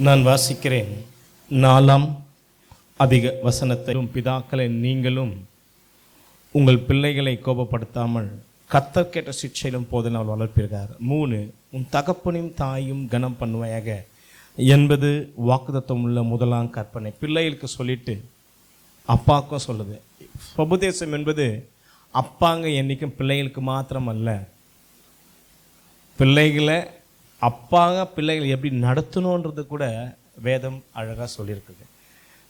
நான் வாசிக்கிறேன் 4ஆம் அதிக வசனத்தையும், பிதாக்களை நீங்களும் உங்கள் பிள்ளைகளை கோபப்படுத்தாமல் கர்த்தர் கேட்ட சிக்ஷையிலும் போதனால் வளர்ப்பீர்கள். 3, உன் தகப்பனையும் தாயும் கனம் பண்ணுவாயாக என்பது வாக்குத்தத்தம் உள்ள முதலாம் கற்பனை. பிள்ளைகளுக்கு சொல்லிட்டு அப்பாவுக்கும் சொல்லுது. உபதேசம் என்பது அப்பாங்க என்றைக்கும் பிள்ளைகளுக்கு மாத்திரம் அல்ல, பிள்ளைகளை அப்பாங்க பிள்ளைகளை எப்படி நடத்தணுன்றது கூட வேதம் அழகாக சொல்லியிருக்குது.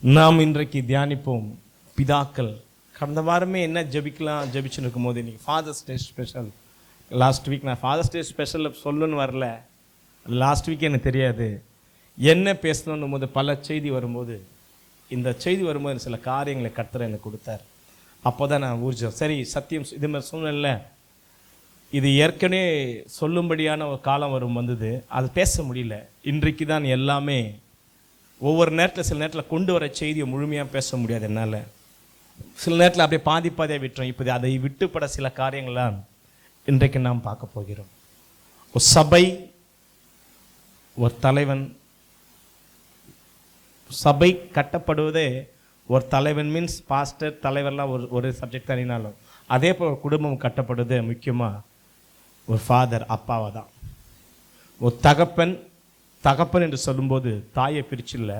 நாம் இன்றைக்கு தியானிப்போம் பிதாக்கள். கடந்த வாரமே என்ன ஜெபிச்சுன்னு இருக்கும்போது இன்றைக்கி father's day special. Last week நான் ஃபாதர்ஸ் டே ஸ்பெஷலில் சொல்லணுன்னு வரல, லாஸ்ட் வீக் எனக்கு தெரியாது என்ன பேசணுன்னும் போது பல செய்தி வரும்போது, இந்த செய்தி வரும்போது சில காரியங்களை கர்த்தர் எனக்கு கொடுத்தார். அப்போ தான் நான் ஊர்ஜம் சரி சத்தியம் இது மாதிரி சூழ்நிலை இது ஏற்கனவே சொல்லும்படியான ஒரு காலம் வந்தது, அது பேச முடியல. இன்றைக்கு தான் எல்லாமே ஒவ்வொரு நேரத்தில் சில நேரத்தில் கொண்டு வர செய்தியை முழுமையாக பேச முடியாது என்னால். சில நேரத்தில் அப்படியே பாதியாக விட்டுறோம். இப்போ அதை விட்டுப்பட சில காரியங்கள்லாம் இன்றைக்கு நாம் பார்க்க போகிறோம். ஒரு சபை, ஒரு தலைவன், சபை கட்டப்படுவதே ஒரு தலைவன் மீன்ஸ் பாஸ்டர் தலைவர்லாம் ஒரு சப்ஜெக்ட் தனினாலும், அதே போல் ஒரு குடும்பம் கட்டப்படுவது முக்கியமாக ஒரு ஃபாதர் அப்பாவை தான். ஒரு தகப்பன் என்று சொல்லும்போது தாயை பிரிச்சு இல்லை,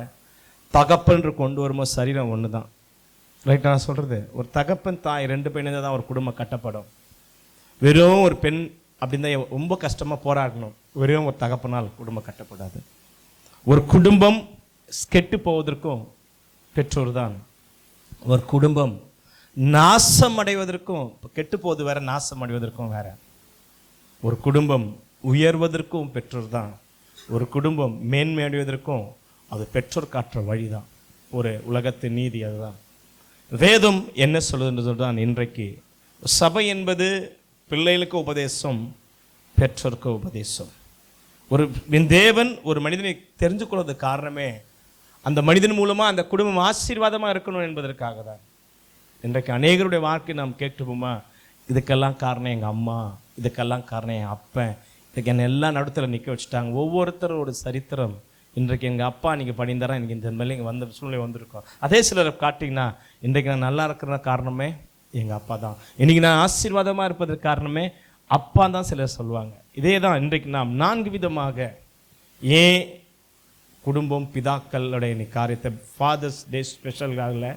தகப்பன் என்று கொண்டு வரும்போது சரீரம் ஒன்று தான். ரைட் நான் சொல்கிறது, ஒரு தகப்பன் தாய் 2 பேர் தான் ஒரு குடும்பம் கட்டப்படும். வெறும் ஒரு பெண் அப்படின்னு தான் ரொம்ப கஷ்டமாக போராடணும். வெறும் ஒரு தகப்பனால் குடும்பம் கட்டப்படாது. ஒரு குடும்பம் கெட்டு போவதற்கும் பெற்றோர் தான். ஒரு குடும்பம் நாசம் அடைவதற்கும், கெட்டு போவது வேற, நாசம் அடைவதற்கும் வேற. ஒரு குடும்பம் உயர்வதற்கும் பெற்றோர் தான். ஒரு குடும்பம் மேன்மை அடைவதற்கும் அது பெற்றோர் காட்டுற வழி தான். ஒரு உலகத்தின் நீதி அதுதான். வேதம் என்ன சொல்லுதுன்றது தான் இன்றைக்கு. சபை என்பது பிள்ளைகளுக்கு உபதேசம், பெற்றோருக்கு உபதேசம். ஒரு தேவன் ஒரு மனிதனை தெரிஞ்சு கொள்வது காரணமே அந்த மனிதன் மூலமாக அந்த குடும்பம் ஆசீர்வாதமாக இருக்கணும் என்பதற்காக தான். இன்றைக்கு அநேகருடைய வாழ்க்கை நாம் கேட்டுப்போமா, இதுக்கெல்லாம் காரணம் எங்கள் அம்மா, இதுக்கெல்லாம் காரணம் என் அப்பன், இதுக்கு என்னை எல்லாம் நடுத்தில் நிற்க வச்சுட்டாங்க. ஒவ்வொருத்தரோட சரித்திரம். இன்றைக்கு எங்கள் அப்பா நீங்கள் பண்ணியிருந்தாரா எனக்கு இந்த மேலே இங்கே வந்த சூழ்நிலை வந்திருக்கோம். அதே சிலரை காட்டிங்கன்னா இன்றைக்கு நான் நல்லா இருக்கிற காரணமே எங்கள் அப்பா தான், இன்றைக்கி நான் ஆசீர்வாதமாக இருப்பதற்கு காரணமே அப்பா தான் சிலர் சொல்லுவாங்க. இதே தான் இன்றைக்கு நாம் 4 விதமாக ஏன் குடும்பம் பிதாக்களுடைய காரியத்தை ஃபாதர்ஸ் டே ஸ்பெஷலாக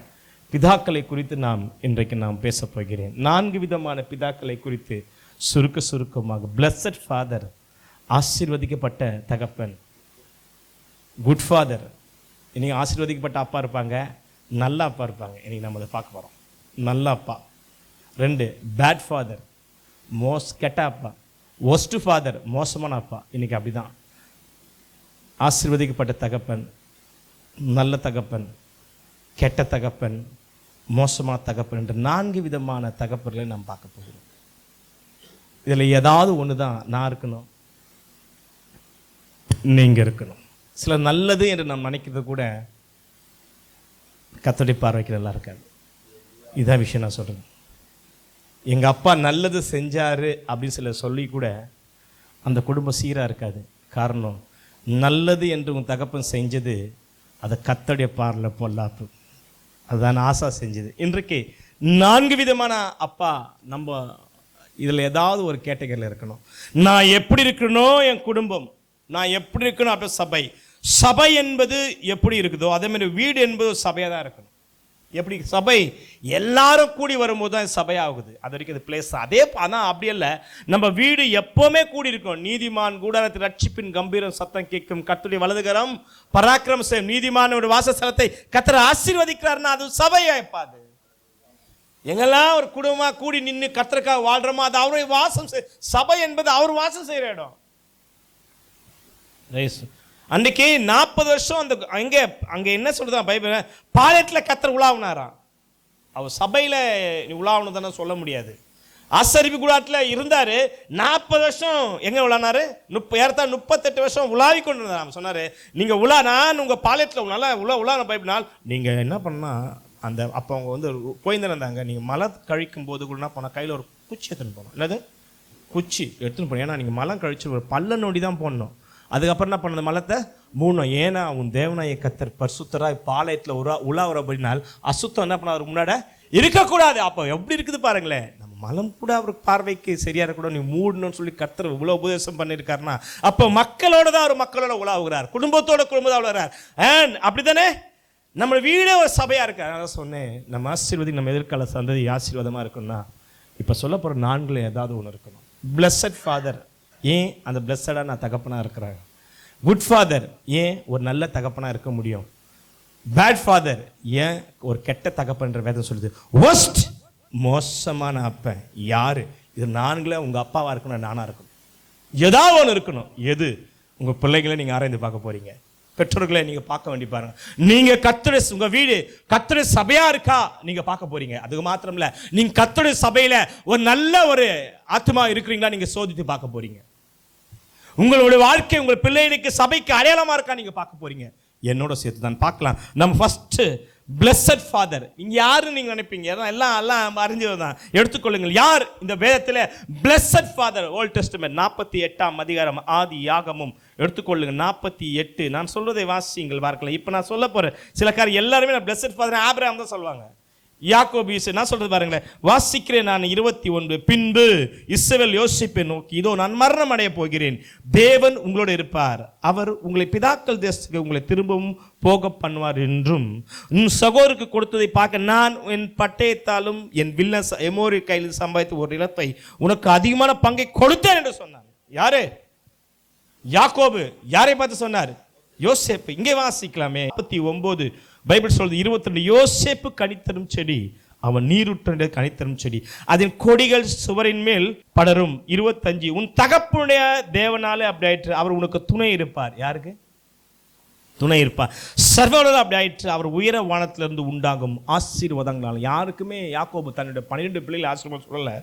பிதாக்களை குறித்து இன்றைக்கு நாம் பேச போகிறேன். 4 விதமான பிதாக்களை குறித்து சுருக்கமாக. பிளஸட் ஃபாதர், ஆசீர்வதிக்கப்பட்ட தகப்பன். குட் ஃபாதர், இன்னைக்கு ஆசீர்வதிக்கப்பட்ட அப்பா இருப்பாங்க, நல்ல அப்பா இருப்பாங்க. இன்னைக்கு நம்ம அதை பார்க்க போகிறோம். நல்ல அப்பா. 2, பேட் ஃபாதர், கெட்ட அப்பா. ஒஸ்ட் ஃபாதர், மோசமான அப்பா. இன்னைக்கு அப்படிதான். ஆசீர்வதிக்கப்பட்ட தகப்பன், நல்ல தகப்பன், கெட்ட தகப்பன், மோசமான தகப்பன் என்று 4 விதமான தகப்பன்களை நாம் பார்க்க போகிறோம். இதில் ஏதாவது ஒன்று தான் நான் இருக்கணும், நீங்கள் இருக்கணும். சில நல்லது என்று நாம் நினைக்கிறது கூட கர்த்தருடைய பார்வைக்கு நல்லா இருக்காது. இதான் விஷயம் நான் சொல்கிறேன். எங்கள் அப்பா நல்லது செஞ்சார் அப்படின்னு சில சொல்லி கூட அந்த குடும்பம் சீராக இருக்காது. காரணம், நல்லது என்று உன் தகப்பன் செஞ்சது அதை கர்த்தருடைய பார்வையில் பொல்லாப்பு. அதுதான் ஆசா செஞ்சது. இன்றைக்கு 4 விதமான அப்பா நம்ம இதில் ஏதாவது ஒரு கேட்டகரியில் இருக்கணும். நான் எப்படி இருக்கணும், என் குடும்பம் நான் எப்படி இருக்கணும். அப்போ சபை என்பது எப்படி இருக்குதோ அதே மாதிரி வீடு என்பது சபையாக தான் இருக்கணும். எப்படி சபை எல்லாரும் கூடி வரும்போது தான் சபையாகுது. அது வரைக்கும் அது பிளேஸ் அதே. ஆனால் அப்படி இல்லை, நம்ம வீடு எப்போவுமே கூடி இருக்கும். நீதிமான் கூடாரத்தில் ரட்சிப்பின் கம்பீரம் சத்தம் கேட்கும், கர்த்தருடைய வலதுகரம் பராக்கிரமம் செய்யும், நீதிமான் ஒரு வாசஸ்தலத்தை கர்த்தர் ஆசீர்வதிக்கிறார்னா அது சபையா எப்பாது. எங்கெல்லாம் ஒரு குடும்பமாக கூடி நின்று கர்த்தருக்காக வாழ்றோமோ அது அவருடைய வாசம். சபை என்பது அவர் வாசம் செய்கிற இடம். அன்றைக்கு 40 வருஷம் அந்த அங்கே என்ன சொல்லுதான் பைபிள், பாளையத்தில் கர்த்தர் உலாவினாராம். அவர் சபையில் உலாவணும் தானே சொல்ல முடியாது. ஆசரிப்பு கூடாரத்தில் இருந்தார். 40 வருஷம் எங்கே உலானாரு? 38 வருஷம் உலாவி கொண்டு இருந்தார். சொன்னார், நீங்கள் நான் உங்கள் பாளையத்தில் நல்லா உலான பைபிள்னால் நீங்கள் என்ன பண்ணால் அந்த அப்போ அவங்க போயிருந்தாங்க இருந்தாங்க. நீங்கள் மலை கழிக்கும் போது கூட என்ன போனால் கையில் ஒரு குச்சி எடுத்துன்னு போகணும். என்னது குச்சி எடுத்துன்னு போகணும். ஏன்னா நீங்கள் மலம் கழிச்சு ஒரு பல்ல நோடி தான் போடணும். அதுக்கப்புறம் என்ன பண்ண மலத்தை மூணும். ஏன்னா உன் தேவனாய கர்த்தர் பரிசுத்தராய் பாளையத்தில் உலாவுறபடினால் அசுத்தம் என்ன பண்ண முன்னாடி இருக்கக்கூடாது. அப்போ எப்படி இருக்குது பாருங்களேன். நம்ம மலம் கூட அவருக்கு பார்வைக்கு சரியா இருக்கக்கூட நீ மூடணும்னு சொல்லி கர்த்தர் இவ்வளோ உபதேசம் பண்ணியிருக்காருன்னா அப்போ மக்களோட தான் அவர் மக்களோட உலாவுகிறார், குடும்பத்தோட உலாவுகிறார். அண்ட் அப்படித்தானே நம்ம வீடே ஒரு சபையா இருக்கு. அதனால சொன்னேன், நம்ம ஆசீர்வதி நம்ம எதிர்கால சந்ததி ஆசீர்வாதமா இருக்கணும்னா இப்போ சொல்ல போகிற நான்குல ஏதாவது ஒன்று இருக்கணும். பிளஸட் ஃபாதர், ஏன் அந்த பிளஸடாக நான் தகப்பனாக இருக்கிறேன். குட் ஃபாதர், ஏன் ஒரு நல்ல தகப்பனாக இருக்க முடியும். பேட் ஃபாதர், ஏன் ஒரு கெட்ட தகப்பன்ற வேதம் சொல்லுது. ஒஸ்ட், மோசமான அப்பன் யாரு. இது நான்குல உங்கள் அப்பாவாக இருக்கணும், நானாக இருக்கணும், ஏதாவது ஒன்று இருக்கணும். எது உங்கள் பிள்ளைகளை நீங்கள் ஆராய்ந்து பார்க்க போகிறீங்க. பெற்றோர்களை நீங்க பார்க்க வேண்டி பாருங்க. நீங்க கர்த்தருடைய உங்க வீடு கர்த்தருடைய சபையா இருக்கா நீங்க பார்க்க போறீங்க. அதுக்கு மாத்திரம் இல்ல, நீங்க கர்த்தருடைய சபையில ஒரு நல்ல ஒரு ஆத்மா இருக்கிறீங்களா நீங்க சோதித்து பார்க்க போறீங்க. உங்களுடைய வாழ்க்கை உங்கள் பிள்ளைகளுக்கு சபைக்கு அடையாளமா இருக்கா நீங்க பார்க்க போறீங்க. என்னோட சேர்த்து தான் பார்க்கலாம். நம்ம ஃபர்ஸ்ட் பிளஸட் ஃபாதர் இங்க யாருன்னு நீங்க நினைப்பீங்க. எல்லாம் அறிஞ்சது தான். எடுத்துக்கொள்ளுங்கள், யார் இந்த வேதத்தில் பிளஸட் ஃபாதர். ஓல்ட் டெஸ்டமென்ட் 48ஆம் அதிகாரம் ஆதி யாகமும் எடுத்துக்கொள்ளுங்க. 48 நான் சொல்றதை வாசிங்கள் பார்க்கலாம். இப்போ நான் சொல்ல போறேன் சில காரியம் எல்லாருமே நான் பிளஸட் ஃபாதர் ஆபிரகாம் தான் சொல்லுவாங்க. யாக்கோபு நான் சொல்றது பாருங்களேன், வாசிக்கிறேன் நான் 21. பின்பு இஸ்ரவேல் யோசேப்பை நோக்கி, இதோ நான் மரணம் அடைய போகிறேன், தேவன் உங்களோடு இருப்பார், அவர் உங்களை பிதாக்கள் தேசத்துக்கு உங்களை திரும்பவும் போக பண்ணுவார் என்றும் உன் சகோதரருக்கு கொடுத்ததை பார்க்க நான் என் பட்டயத்தாலும் என் வில்ல எமோரி கையில் சம்பாதித்த ஒரு நிலத்தை உனக்கு அதிகமான பங்கை கொடுத்தேன் என்று சொன்னார். யாரு? யாக்கோபு. யாரை பார்த்து சொன்னார்? யோசேப்பு. இங்கே வாசிக்கலாமே 49 பைபிள் சொல்றது 22. யோசேப்பு கனித்தரும் செடி, அவன் நீருற்ற கனித்தரும் செடி, அதன் கொடிகள் சுவரின் மேல் படரும். 25 உன் தகப்பனுடைய தேவனாலே அப்படி ஆயிற்று, அவர் உனக்கு துணை இருப்பார். யாருக்கு துணை இருப்பார்? சர்வலோகம் அப்படி ஆயிற்று, அவர் உயர வானத்திலிருந்து உண்டாகும் ஆசீர்வாதங்களால். யாருக்குமே யாக்கோபு தன்னுடைய 12 பிள்ளைகள் ஆசீர்வாதம் சொல்லல.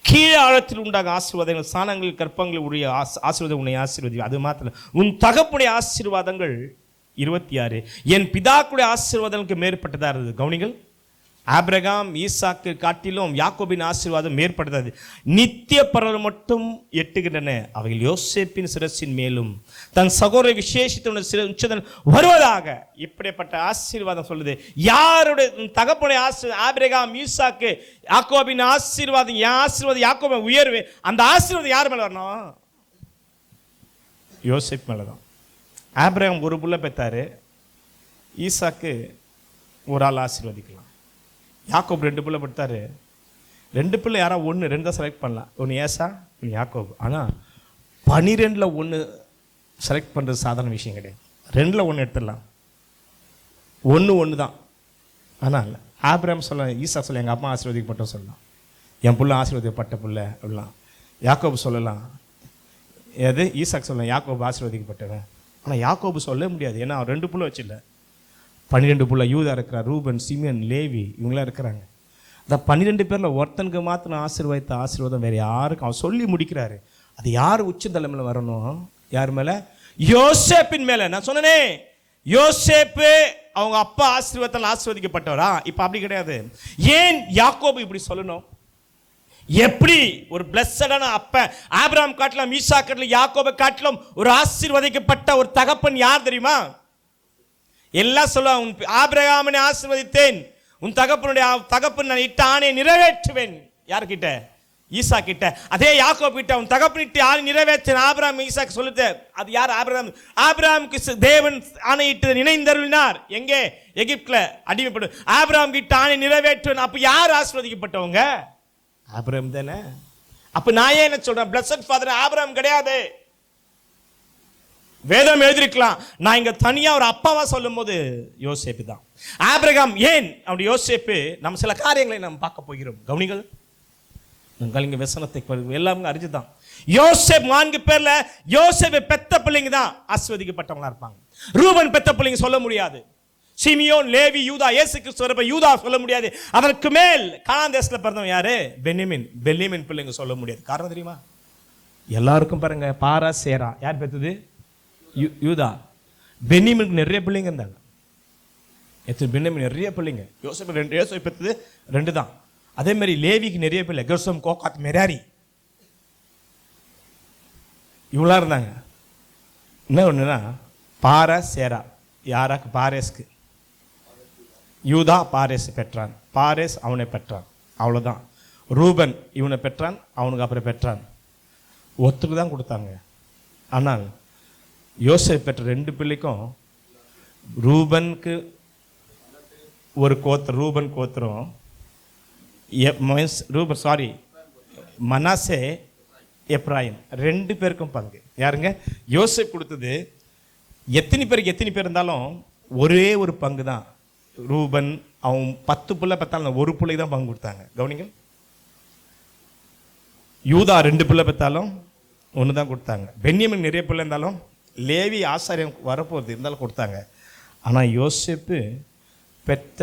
கீழே ஆழத்தில் உண்டாக ஆசீர்வாதங்கள், சாணங்கள் கற்பங்கள் உடைய ஆசீர்வாதம் உன்னை ஆசீர்வதி. அது மாத்திரம் உன் தகப்புடைய ஆசீர்வாதங்கள் 26 என் பிதாக்குடைய ஆசீர்வாதங்களுக்கு மேற்பட்டதா இருந்தது. கவனிங்கள், ஆபிரகாம் ஈசாக்கு காட்டிலும் யாக்கோபின் ஆசீர்வாதம் மேற்பட்டது. நித்திய பரவல் மட்டும் எட்டுகின்றன. அவைகள் யோசேப்பின் சிரசின் மேலும் தன் சகோதர விசேஷத்தினுடைய உச்சதன் வருவதாக. இப்படிப்பட்ட ஆசீர்வாதம் சொல்லுது. யாருடைய தகப்பனுடைய ஆசீர்வாதம்? ஆபிரகாம் ஈசாக்கு யாக்கோபின் ஆசீர்வாதம். என் ஆசீர்வாதம் யாக்கோபை உயர்வு. அந்த ஆசீர்வாதம் யார் மேல வரணும்? யோசேப் மேலதான். ஆபிரகாம் ஒரு புள்ள பெற்றாரு, ஈசாக்கு ஒரு ஆள் ஆசீர்வதிக்கலாம். யாக்கோபு 2 பிள்ளை படுத்தாரு. 2 பிள்ளை யாரா 1 2 தான் செலக்ட் பண்ணலாம். ஒன்று ஏசா, ஒன்று யாக்கோபு. ஆனால் 12ல் 1 செலக்ட் பண்ணுறது சாதாரண விஷயம் கிடையாது. 2ல் 1 எடுத்துடலாம். 1 தான். ஆனால் ஆபிரகாம் சொல்ல, ஈசா சொல்ல, எங்கள் அம்மா ஆசீர்வதிக்கப்பட்ட சொல்லலாம், என் பிள்ளை ஆசீர்வதிக்கப்பட்ட பிள்ளை அப்படிலாம். யாக்கோபு சொல்லலாம், எது ஈசாக்கு சொல்லலாம், யாக்கோபு ஆசீர்வதிக்கப்பட்டவன். ஆனால் யாக்கோபு சொல்ல முடியாது, ஏன்னா அவன் 2 பிள்ளை வச்சில்ல, 12 பிள்ளை. யூதா இருக்கிறார், ரூபன், சிமியன், லேவி, இவங்களாம் இருக்கிறாங்க. அந்த 12 பேரில் ஒருத்தனுக்கு மாத்திரம் ஆசீர்வாதித்த ஆசீர்வாதம் வேறு யாருக்கும் அவன் சொல்லி முடிக்கிறாரு. அது யார் உச்ச தலைமையில் வரணும்? யார் மேலே? யோசேப்பின் மேலே. நான் சொன்னனே, யோசேப்பு அவங்க அப்பா ஆசீர்வாதத்தால் ஆசீர்வதிக்கப்பட்டவரா? இப்போ அப்படி கிடையாது. ஏன் யாக்கோபு இப்படி சொல்லணும்? எப்படி ஒரு பிளஸடான அப்ப ஆபிரகாம் காட்டிலும் ஈசா காட்டிலும் யாக்கோபை காட்டிலும் ஒரு ஆசீர்வதிக்கப்பட்ட ஒரு தகப்பன் யார் தெரியுமா? எல்லாம் சொல்லுவாங்க, ஆபிரகாமை ஆசீர்வதித்தேன், உன் தகப்பன் நான் இட்ட ஆணையை நிறைவேற்றுவேன். யார்கிட்ட? ஈசா கிட்ட. அதே யாக்கோபு கிட்ட உன் தகப்பனிட்டு ஆணை நிறைவேற்றேன் ஆபிரகாம் ஈசாக்கு சொல்லுது. அது யார்? ஆபிரகாம். ஆபிரகாமுக்கு தேவன் ஆணையிட்டு நினைந்தருளினார். எங்கே? எகிப்துல அடிமைப்படு. ஆபிரகாம் கிட்ட ஆணை நிறைவேற்றுவேன். அப்ப யார் ஆசீர்வதிக்கப்பட்டவங்க? ஆபிரகாம் தானே. அப்ப நான் ஏன் என்ன சொல்றேன்? பிளஸட் ஃபாதர் ஆபிரகாம் கிடையாது. வேதம் எழுதிருக்கலாம். நான் இங்க தனியா ஒரு அப்பாவா சொல்லும் போது யோசேப்பு தான். ஆபிரகாம் ஏன் அப்படி? யோசேப்பு நம்ம சில காரியங்களை நம்ம பார்க்க போகிறோம். கவனிகள், இங்க வசனத்தை எல்லாமே அறிஞ்சுதான். யோசேப் 4 பேர்ல யோசேப்பை பெத்த பிள்ளைங்க தான் ஆசீர்வதிக்கப்பட்டவங்களா இருப்பாங்க. ரூபன் பெத்த பிள்ளைங்க சொல்ல முடியாது. சிமியோன், லேவி, யூதா, இயேசு கிறிஸ்து யூதா சொல்ல முடியாது. அதற்கு மேல் கானான் தேசத்துல பிறந்தவன் யாரு? பென்யமீன் பிள்ளைங்க சொல்ல முடியாது. காரணம் தெரியுமா? எல்லாருக்கும் பாருங்க, பாரா சேரா யார் பெத்தது? யூதா. பென்யமீனுக்கு நிறைய பிள்ளைங்க இருந்தாங்க. பென்யமீன் நிறைய பிள்ளைங்க. யோசேப்பு பெத்தது 2 தான். அதே மாதிரி லேவிக்கு நிறைய பிள்ளை, கெர்சோம், கோகாத், மெராரி, இவங்களா இருந்தாங்க. என்ன ஒன்றுனா பாரா சேரா. யாராக்கு? பாரேஸ்க்கு. யூதா பாரேஸ் பெற்றான், பாரேஸ் அவனை பெற்றான், அவ்வளோதான். ரூபன் இவனை பெற்றான், அவனுக்கு அப்புறம் பெற்றான். ஒருத்தருக்கு தான் கொடுத்தாங்க. ஆனால் யோசேப்பு பெற்ற 2 பிள்ளைக்கும் ரூபனுக்கு ஒரு கோத்திரம், ரூபன் கோத்திரம், மனாசே எப்ராயிம் 2 பேருக்கும் பங்கு. யாருங்க? யோசேப்பு கொடுத்தது எத்தனை பேர் இருந்தாலும் ஒரே ஒரு பங்கு தான். ரூபன் அவன் 10 பிள்ளை பெற்றாலும் ஒரு பிள்ளை தான் பங்கு கொடுத்தாங்க. கவனிங்க. யூதா 2 பிள்ளை பெற்றாலும் 1 தான் கொடுத்தாங்க. பென்யமின் நிறைய பிள்ளை இருந்தாலும், லேவி ஆசாரியம் வரப்போகிறது இருந்தாலும் கொடுத்தாங்க. ஆனால் யோசேப்பு பெற்ற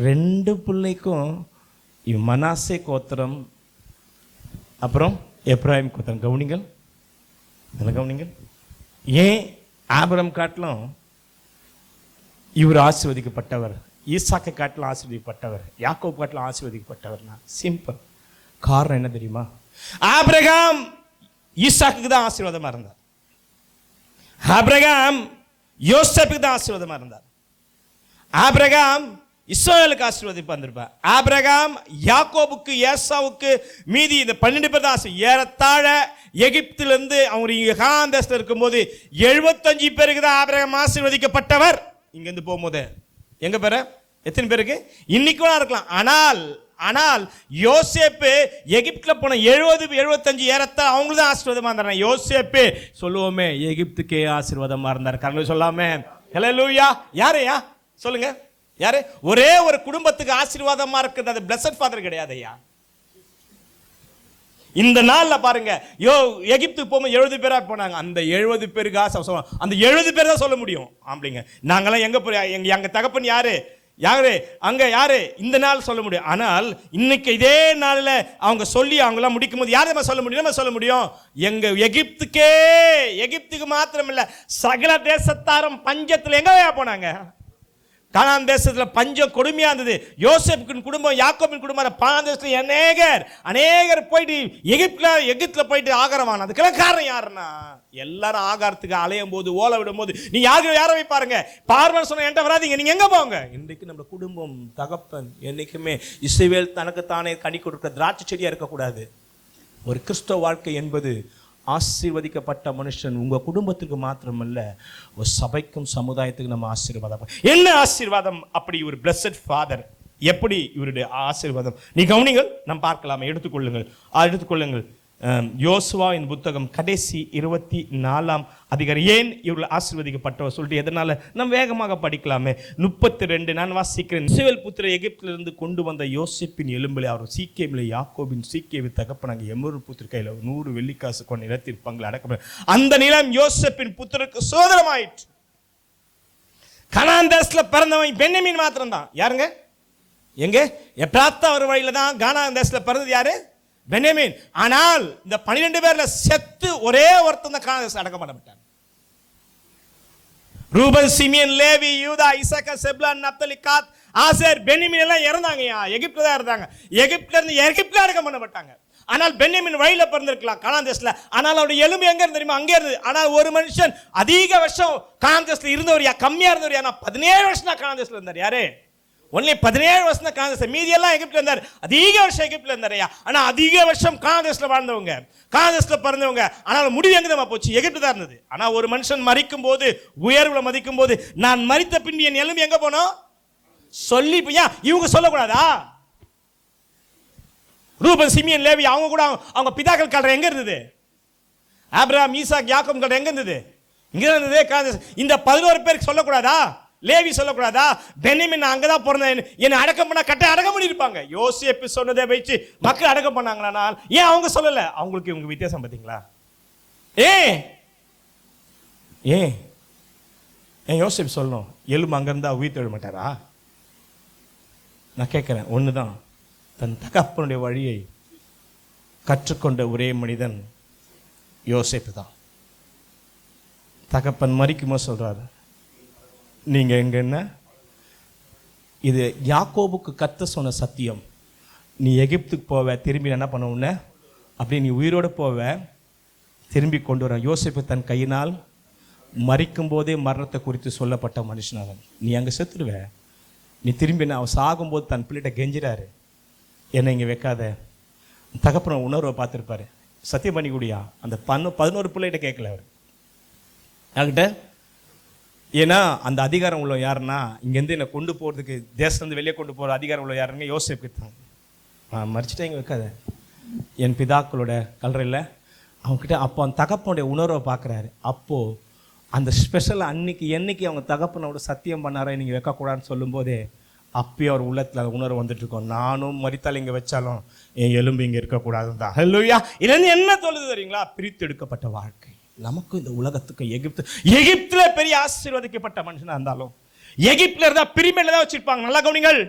2 பிள்ளைக்கும் மனாசே கோத்திரம் அப்புறம் எப்ராயிம் கோத்திரம். கவனிங்கள், அதில் கவனிங்கள். ஏன் ஆபிரகாம் காட்டிலும் இவர் ஆசீர்வதிக்கப்பட்டவர், ஈசாக்கை காட்டிலும் ஆசீர்வதிக்கப்பட்டவர், யாக்கோபு காட்டிலும் ஆசீர்வதிக்கப்பட்டவர்னா சிம்பிள். காரணம் என்ன தெரியுமா? ஆபிரகாம் ஈசாக்குக்கு தான் ஆசீர்வாதமாக இருந்தார். ஆபிரகாம் யோசேப்புக்கு தான் ஆசீர்வாதமாக இருந்தார். ஆபிரகாம் இஸ்ரவேலுக்கு ஆசீர்வதிப்பு வந்திருப்பார். ஆபிரகாம் யாக்கோபுக்கு, ஏசாவுக்கு, மீதி இந்த 12 பேர் தான் ஏறத்தாழ எகிப்திலிருந்து அவங்க கானான் தேசத்தில் இருக்கும்போது 75 பேருக்கு தான் ஆபிரகாம் ஆசீர்வதிக்கப்பட்டவர். இங்கேருந்து போகும்போது எங்க பேர எத்தனை பேருக்கு இன்னைக்கும் இருக்கலாம். ஆனால் யோசேப்பு எகிப்தில் போன 70-75 ஏறத்தாழ அவங்களுக்கு தான் ஆசீர்வாதமாக இருந்தார். யோசேப்பு சொல்லுவோமே எகிப்துக்கே ஆசீர்வாதமாக இருந்தார். கரெக்டாக சொல்லாமே. ஹல்லேலூயா. யாரையா சொல்லுங்க? யாரு? ஒரே ஒரு குடும்பத்துக்கு ஆசீர்வாதமா இருக்குது, அது பிளஸட் ஃபாதர் கிடையாது ஐயா. இந்த நாள்ல பாருங்க, எகிப்துக்கு போகும்போது 70 பேரா போனாங்க. அந்த 70 பேருக்கு அந்த 70 பேர் தான் சொல்ல முடியும். ஆம்பளைங்க நாங்கெல்லாம் எங்க போய் எங்க தகப்பன் யாரு அங்க யாரு இந்த நாள் சொல்ல முடியும். ஆனால் இன்னைக்கு இதே நாள்ல அவங்க சொல்லி அவங்களாம் முடிக்கும் போது யார் சொல்ல முடியும்? சொல்ல முடியும். எங்க எகிப்துக்கு மாத்திரம் இல்ல, சகல தேசத்தாரும் பஞ்சத்துல எங்க போனாங்க? கானான் தேசத்தில் பஞ்சம் கொடுமையா இருந்தது. யோசேப்புவின் குடும்பம், யாக்கோபின் குடும்பம், கானான் தேசத்தில் அநேகர் போயிட்டு எகிப்துல போயிட்டு ஆகாரம் வாங்க. அதுக்கெல்லாம் காரணம் யாருன்னா, எல்லாரும் ஆகாரத்துக்கு அலையும் போது, ஓலை விடும் போது நீ யாரை வைப்பாருங்க? பார்வன் சொன்ன என்கிட்ட வராதிங்க, நீங்க எங்க போங்க? இன்றைக்கு நம்ம குடும்பம், தகப்பன் என்னைக்குமே இஸ்ரவேல் தனக்குத்தானே கனி கொடுக்கிற திராட்சை செடியா இருக்கக்கூடாது. ஒரு கிறிஸ்தவ வாழ்க்கை என்பது ஆசீர்வதிக்கப்பட்ட மனுஷன் உங்க குடும்பத்துக்கு மாத்திரமல்ல, ஒரு சபைக்கும் சமுதாயத்துக்கு நம்ம ஆசீர்வாதம். என்ன ஆசீர்வாதம்? அப்படி ஒரு பிளஸட் ஃபாதர், எப்படி இவருடைய ஆசீர்வாதம் நீ கவனிங்கள், நாம் பார்க்கலாமே. எடுத்துக்கொள்ளுங்கள் யோசுவாவின் புத்தகம் கடைசி 24ஆம் அதிகாரம். ஏன் இவர்கள் ஆசீர்வதிக்கப்பட்டவர் சொல்லிட்டு எதனால நம்ம வேகமாக படிக்கலாமே. 32 நான் வாசிக்கிறேன். இஸ்ரவேல் புத்திர எகிப்திலிருந்து கொண்டு வந்த யோசேப்பின் எலும்பிலே அவர் சீக்கேமிலே யாக்கோபின் சீக்கேமின் தகப்பனாகிய எமோரு புத்திர கையில் 100 வெள்ளிக்காசு கொண்ட நிலத்தில் பங்கில் அடக்கப்பட்ட அந்த நிலம் யோசேப்பின் புத்திரருக்கு சோதரமாயிற்று. கானான் தேசத்தில் பிறந்தவன் பென்யமீன் மாத்திரம் தான். யாருங்க? எங்க எப்ராத்தா ஒரு வழியில தான் கானான் தேசத்தில் பிறந்தது யாரு? பென்யமீன். ஆனால் இந்த 12 பேர்ல செத்து ஒரே ஒருத்தன் தான் கானான் தேசத்தில் அடக்கம் பண்ணப்பட்டான். ரூபன், சிமியன், லேவி, யூதா, இசாக்கா, செப்லான், நப்தலி, காத், ஆசேர், பென்யமீன் எல்லாம் இறந்தாங்கயா. எகிப்துல தான் இருந்தாங்க. எகிப்துல அடக்கம் பண்ணப்பட்டாங்க. ஆனால் பென்யமீன் வழியில பிறந்திருக்கலாம் கானான் தேசத்துல. ஆனால் அவருடைய எலும்பு எங்க இருந்து தெரியுமா? அங்கே இருந்தது. ஆனால் ஒரு மனுஷன் அதிக வருஷம் கானான் தேசத்துல இருந்தவர், கம்மியா இருந்தவர் யாரா? 17 வருஷம் தான் கானான் தேசத்துல இருந்தார். யாரு? ஒன்லி 17 வருஷம் தான் கானான் தேசம். மீதி எல்லாம் எகிப்துல இருந்தார். அதிக வருஷம் எகிப்துல இருந்தாரையா. ஆனா அதிக வருஷம் கானான் தேசத்துல வாழ்ந்தவங்க, கானான் தேசத்துல பிறந்தவங்க. ஆனால் முடிவு எங்க தான் போச்சு? எகிப்து தான் இருந்தது. ஆனா ஒரு மனுஷன் மரிக்கும் போது, உயர்வுல மதிக்கும் போது, நான் மரித்த பின்பு என் எலும்பு எங்க போனோம் சொல்லி இவங்க சொல்லக்கூடாதா? ரூபன், சிமியன், லேவி அவங்க கூட அவங்க பிதாக்கள் கல்ற எங்க இருந்தது? ஆபிரகாம், ஈசாக், யாக்கோபு கல்ற எங்க இருந்தது? இங்க இருந்தது. இந்த 11 பேருக்கு சொல்லக்கூடாதா? லேவி சொல்லக்கூடாதா? பென்யமீன் அங்கதான் பிறந்தேன், என்னை அடக்கம் பண்ணா கட்ட அடக்கம் பண்ணிருப்பாங்க. யோசேப்பு சொன்னதை வச்சு மக்கள் அடக்கம் பண்ணாங்களா? ஏன் அவங்க சொல்லல? அவங்களுக்கு இவங்க வித்தியாசம் பார்த்தீங்களா? ஏன் யோசேப்பு சொல்லணும்? எலும்பு அங்க இருந்தா உயிர் தெழ மாட்டாரா? நான் கேட்கிறேன். ஒண்ணுதான், தன் தகப்பனுடைய வழியை கற்றுக்கொண்ட ஒரே மனிதன் யோசேப்பு தான். தகப்பன் மரிக்குமோ சொல்றாரு, நீங்க எங்க என்ன? இது யாக்கோபுக்கு கத்த சொன்ன சத்தியம். நீ எகிப்துக்கு போவ, திரும்பி என்ன பண்ண உன்ன அப்படி நீ உயிரோடு போவ, திரும்பி கொண்டு வர. யோசேப்பு தன் கையினால் மரிக்கும் போதே மரணத்தை குறித்து சொல்லப்பட்ட மனுஷன் அவன். நீ அங்கே செத்துடுவ, நீ திரும்பி அவன் சாகும்போது தன் பிள்ளைகிட்ட கெஞ்சிறாரு, என்னை இங்கே வைக்காத. தகப்பன உணர்வை பார்த்துருப்பாரு, சத்தியம் பண்ணி கூடியா அந்த 11 பிள்ளைகிட்ட கேட்கல அவர் அவர்கிட்ட. ஏன்னா அந்த அதிகாரம் உள்ள யாருன்னா, இங்கேருந்து என்னை கொண்டு போகிறதுக்கு தேசத்துலேருந்து வெளியே கொண்டு போகிற அதிகாரம் உள்ள யாருங்க, யோசேப்பு தான். மறிச்சுட்டா இங்கே வைக்காத, என் பிதாக்களோட கல்லறையில் அவங்ககிட்ட. அப்போ அந்த தகப்பனுடைய உணர்வை பார்க்குறாரு. அப்போது அந்த ஸ்பெஷல் என்னைக்கு அவங்க தகப்பனோட சத்தியம் பண்ணாரோ நீங்கள் வைக்கக்கூடாதுன்னு சொல்லும்போதே அப்பயே அவர் உள்ளத்தில் அந்த உணர்வு வந்துட்டுருக்கோம், நானும் மரித்தால் இங்கே வச்சாலும் என் எலும்பு இங்கே இருக்கக்கூடாதுன்னு தான். ஹல்லேலூயா. இதுலேருந்து என்ன சொல்லுது தெரியுங்களா? பிரித்து எடுக்கப்பட்ட வாழ்க்கை. நமக்கும் இந்த உலகத்துக்கு எகிப்தில் பெரிய ஆசீர்வதிக்கப்பட்ட மனுஷனாக இருந்தாலும் எகிப்தில் இருந்தால் பிரிமையில தான் வச்சிருப்பாங்க. நல்லா கவனிங்கள்,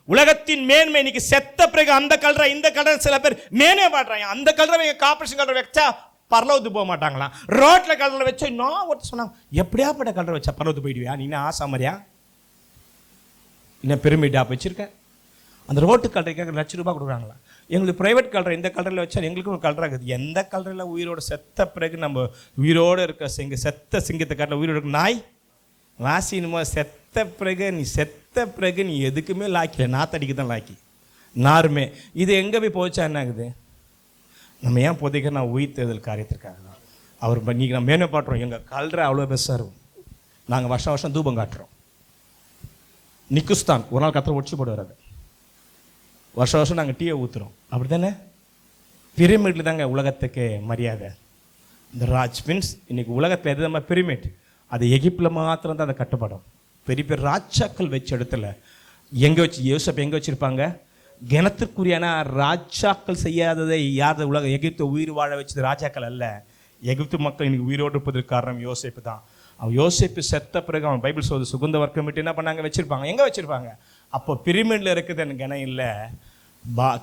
உலகத்தின் மேன்மை இன்னைக்கு செத்த பிறகு அந்த கல்ற இந்த கல்ற சில பேர் மேனே பாடுறாங்க. அந்த கல்ற கார்பரேஷன் கல்ற வச்சா பரலோகத்துக்கு போக மாட்டாங்களாம். ரோட்ல கல்ற வச்சா இன்னும் ஒருத்தர் சொன்னாங்க, எப்படியாப்பட்ட கல்ற வச்சா பரலோகத்துக்கு போயிடுவியா நீ? ஆசாமரியா இன்னும் பெருமை டாப் வச்சிருக்க? அந்த ரோட்டு கல்றைக்கு ₹1,00,000 கொடுக்குறாங்களா? எங்களுக்கு பிரைவேட் கல்ற இந்த கல்றில் வச்சா எங்களுக்கு ஒரு கல்ற இருக்குது. எந்த கல்றில் உயிரோடு செத்த பிறகு நம்ம உயிரோடு இருக்க செத்த சிங்கத்தை கல்ற உயிரோடு இருக்க நாய் வாசினுமா செத்த பிறகு நீ எதுக்குமே லாக்கில, நாத்தடிக்கு தான் லாக்கி நாருமே. இது எங்கே போய் போச்சா என்ன ஆகுது? நம்ம ஏன் போதைக்க நான் உயிர் தேர்தல் காரியத்திற்காக தான் அவர் நீங்கள் நம்ம மேலே பாட்டுறோம். எங்கள் கல்ற அவ்வளோ பெருசாக இருக்கும். நாங்கள் வருஷம் தூபம் காட்டுறோம். நிக்குஸ்தான் ஒரு நாள் கத்திர ஒடிச்சு போடுவார். அது வருஷம் நாங்கள் டீயை ஊற்றுறோம். அப்படி தானே? பிரமிட்ல தாங்க உலகத்துக்கு மரியாதை. இந்த ராஜ் மீன்ஸ் இன்னைக்கு உலகத்தில் எது நம்ம பிரமிட், அது எகிப்தில் மாத்திரம் தான் அதை கட்டுப்படும். பெரிய பெரிய ராஜாக்கள் வச்ச இடத்துல எங்கே வச்சு யோசப் எங்கே வச்சுருப்பாங்க? கிணத்துக்குரியான ராஜாக்கள் செய்யாததை யார் உலக எகிப்து உயிர் வாழ வச்சது ராஜாக்கள் அல்ல. எகிப்து மக்கள் இன்னைக்கு உயிரோடு இருப்பதற்கு காரணம் யோசேப்பு தான். அவன் யோசேப்பு செத்த பிறகு அவன் பைபிள் சொல்லுது சுகந்த வர்க்கம் விட்டு என்ன பண்ணாங்க? வச்சுருப்பாங்க. எங்கே வச்சுருப்பாங்க? அப்போ பிரமிடில் இருக்குது எனக்கு கிணம் இல்லை.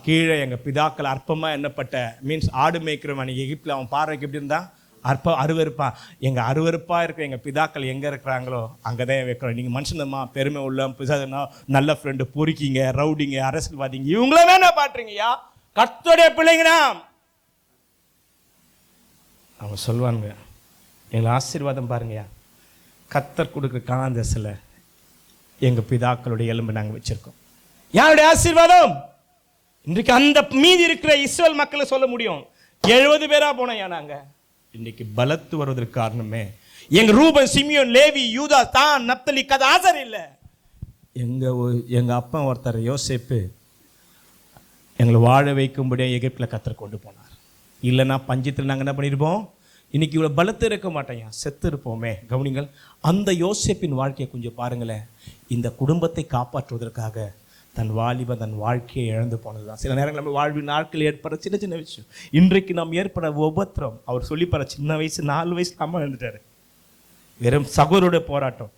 கீழே எங்கள் பிதாக்கள் அற்பமாக எண்ணப்பட்ட மீன்ஸ் ஆடு மேய்க்கிறவன் எகிப்தில் அவன் பார்வைக்கு எப்படி இருந்தால் அருவருப்பா. எங்கள் அருவருப்பாக இருக்கிற எங்கள் பிதாக்கள் எங்கே இருக்கிறாங்களோ அங்கே தான் வைக்கிறோம். நீங்கள் மனுஷனம்மா பெருமை உள்ள பிசாசுனா நல்ல ஃப்ரெண்டு பொறுக்கிங்க, ரவுடிங்க, அரசியல்வாதிங்க இவங்கள வேணா பாட்டுறீங்கய்யா, கர்த்தருடைய பிள்ளைங்கண்ணா. அவங்க சொல்லுவாங்க, எங்களை ஆசீர்வாதம் பாருங்கய்யா, கர்த்தர் கொடுக்குற காணாந்தசில் எங்கள் பிதாக்களுடைய எலும்பு நாங்கள் வச்சுருக்கோம். யாருடைய ஆசீர்வாதம்? இன்றைக்கு அந்த மீதி இருக்கிற இஸ்ரேல் மக்களை சொல்ல முடியும், 70 பேரா போனோம் நாங்கள். இன்னைக்கு பலத்து வருவதற்கு காரணமே எங்க ரூபன், சிமியோன், லேவி, யூதா, தான், நப்தலி, கத, ஆசர் இல்லை. எங்க அப்பா ஒருத்தர் யோசேப்பு எங்களை வாழ வைக்கும்படியே எகிப்தில் கர்த்தர் கொண்டு போனார். இல்லைன்னா பஞ்சத்தில் நாங்கள் என்ன பண்ணியிருப்போம்? இன்னைக்கு இவ்வளோ பலத்து இருக்க மாட்டேன், செத்து இருப்போமே. கவனிங்கள், அந்த யோசேப்பின் வாழ்க்கையை கொஞ்சம் பாருங்களேன். இந்த குடும்பத்தை காப்பாற்றுவதற்காக தன் வாழ்க்கையை இழந்து போனது தான். சில நேரங்கள் நம்ம வாழ்வின் நாட்கள் ஏற்பட சின்ன சின்ன விஷயம். இன்றைக்கு நாம் ஏற்பட உபத்திரம் அவர் சொல்லிப்பார, சின்ன வயசு 4 வயசுல அம்மா எழுந்துட்டாரு. வெறும் சகோதரோட போராட்டம்.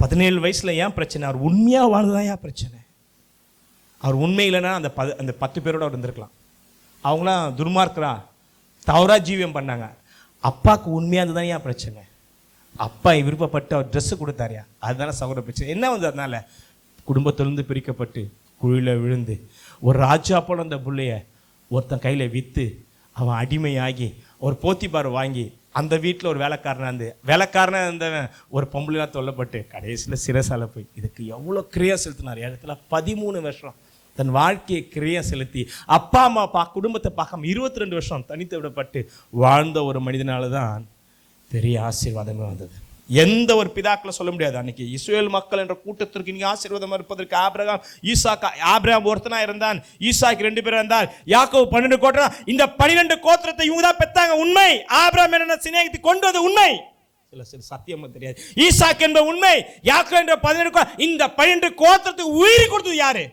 17 வயசுல ஏன் பிரச்சனை? அவர் உண்மையாக வாழ்ந்துதான் ஏன் பிரச்சனை? அவர் உண்மை இல்லைன்னா அந்த 10 பேரோட அவர் இருந்திருக்கலாம். அவங்களாம் துர்மார்க்கரா தவறா ஜீவியம் பண்ணாங்க. அப்பாவுக்கு உண்மையாக இருந்ததுதான் ஏன் பிரச்சனை? அப்பா விருப்பப்பட்டு அவர் ட்ரெஸ்ஸு கொடுத்தாரியா, அதுதானே சகோதர பிரச்சனை. என்ன வந்து அதனால குடும்பத்திலிருந்து பிரிக்கப்பட்டு குழியில் விழுந்து ஒரு ராஜா போல அந்த பிள்ளைய ஒருத்தன் கையில் விற்று அவன் அடிமையாகி ஒரு போத்திபார் வாங்கி அந்த வீட்டில் ஒரு வேலைக்காரனாக இருந்தவன் ஒரு பொம்பளையாக தொல்லப்பட்டு கடைசியில் சிறைசாலை போய் இதுக்கு எவ்வளோ கிரியா செலுத்தினார். இடத்துல 13 வருஷம் தன் வாழ்க்கையை கிரியா செலுத்தி அப்பா அம்மா குடும்பத்தை பார்க்காம 22 வருஷம் தனித்து விடப்பட்டு வாழ்ந்த ஒரு மனிதனால தான் பெரிய ஆசீர்வாதமே வந்தது. எந்த ஒரு பிதாக்களை சொல்ல முடியாது. அன்னைக்கு இஸ்ரேல் மக்கள் என்ற கூட்டத்திற்கு நீங்க ஆசீர்வாதம் இருப்பதற்கு ஆபிரகாம் ஒருத்தனா இருந்தான், ஈசாக்கு 2 பேர் இருந்தார், யாக்கோபு 12 கோத்திரம். இந்த 12 கோத்திரத்தை இவங்க தான் பெத்தாங்க. உண்மை. ஆபிரகாம் என்ன சிநேகித்து கொண்டு வந்த உண்மை. சில சத்தியம் தெரியாது. ஈசாக்கு என்ப உண்மை. யாக்கோபு என்ற 12 இந்த 12 கோத்திரத்துக்கு உயிர் கொடுத்தது யாரு?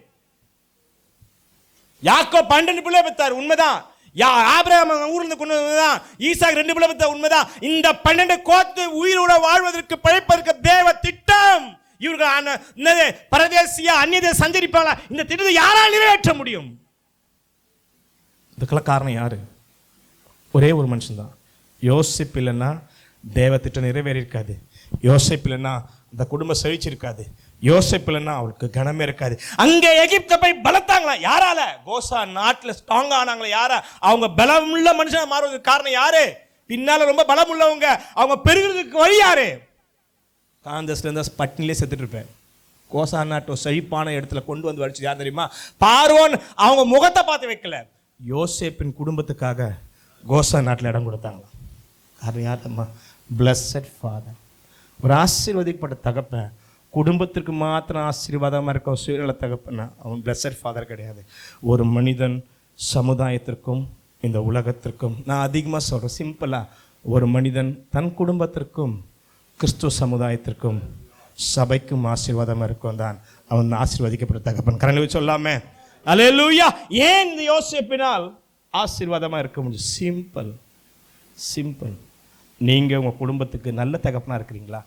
யாக்கோபு 12 பிள்ளை பெற்றார், உண்மைதான். ஆபிரகாம் ஊர்ல கொண்டு வந்ததான். ஈசாக்கு 2 பிள்ளை பெற்ற, உண்மைதான். இந்த 12 கோத்து உயிரோட வாழ்வதற்கு பிழைப்பதற்கு தேவ திட்டம். இவர்கள் பரதேசியா அந்நிய சஞ்சரிப்பாங்களா? இந்த திட்டத்தை யாரால் நிறைவேற்ற முடியும்? இதுக்கெல்லாம் காரணம் யாரு? ஒரே ஒரு மனுஷன் தான். யோசிப்பு இல்லைன்னா தேவ திட்டம் நிறைவேறியிருக்காது. யோசிப்பு இல்லைன்னா அந்த குடும்பம் செழிச்சிருக்காது. யோசேப்பு இல்லைன்னா அவளுக்கு கனமே இருக்காது. அங்கே எகிப்தை போய் பலத்தாங்களா? யாரால? கோசா நாட்டில் ஸ்ட்ராங் ஆனாங்களா? யாரா? அவங்க பலமுள்ள மனுஷன் மாறுவதற்கு காரணம் யாரு? பின்னால ரொம்ப பலம் உள்ளவங்க, அவங்க பெருகிறதுக்கு வழி யாரு? காந்தஸ்ல இருந்தா பட்டினிலே செத்துட்டு இருப்பேன். கோசா நாட்டோ செழிப்பான இடத்துல கொண்டு வந்து வச்சு யார் தெரியுமா? பார்வோன் அவங்க முகத்தை பார்த்து வைக்கல, யோசேப்பின் குடும்பத்துக்காக கோசா நாட்டில் இடம் கொடுத்தாங்க. காரணம் யார்மா? Blessed father. ஒரு ஆசீர்வதிக்கப்பட்ட தகப்பன் குடும்பத்திற்கு மாத்திரம் ஆசீர்வாதமாக இருக்க சூழ்நிலை தகப்பனா அவன் பிளஸட் ஃபாதர் கிடையாது. ஒரு மனிதன் சமுதாயத்திற்கும் இந்த உலகத்திற்கும், நான் அதிகமாக சொல்கிறேன் சிம்பிளாக, ஒரு மனிதன் தன் குடும்பத்திற்கும் கிறிஸ்துவ சமுதாயத்திற்கும் சபைக்கும் ஆசீர்வாதமாக இருக்கும் தான் அவன் ஆசீர்வதிக்கப்பட்ட தகப்பன். கரங்களை சொல்லாமே அல்லேலூயா. ஏன் இந்த யோசேப்பினால் ஆசீர்வாதமாக இருக்க முடியும்? Simple simple. நீங்கள் உங்கள் குடும்பத்துக்கு நல்ல தகப்பனாக இருக்கிறீங்களா?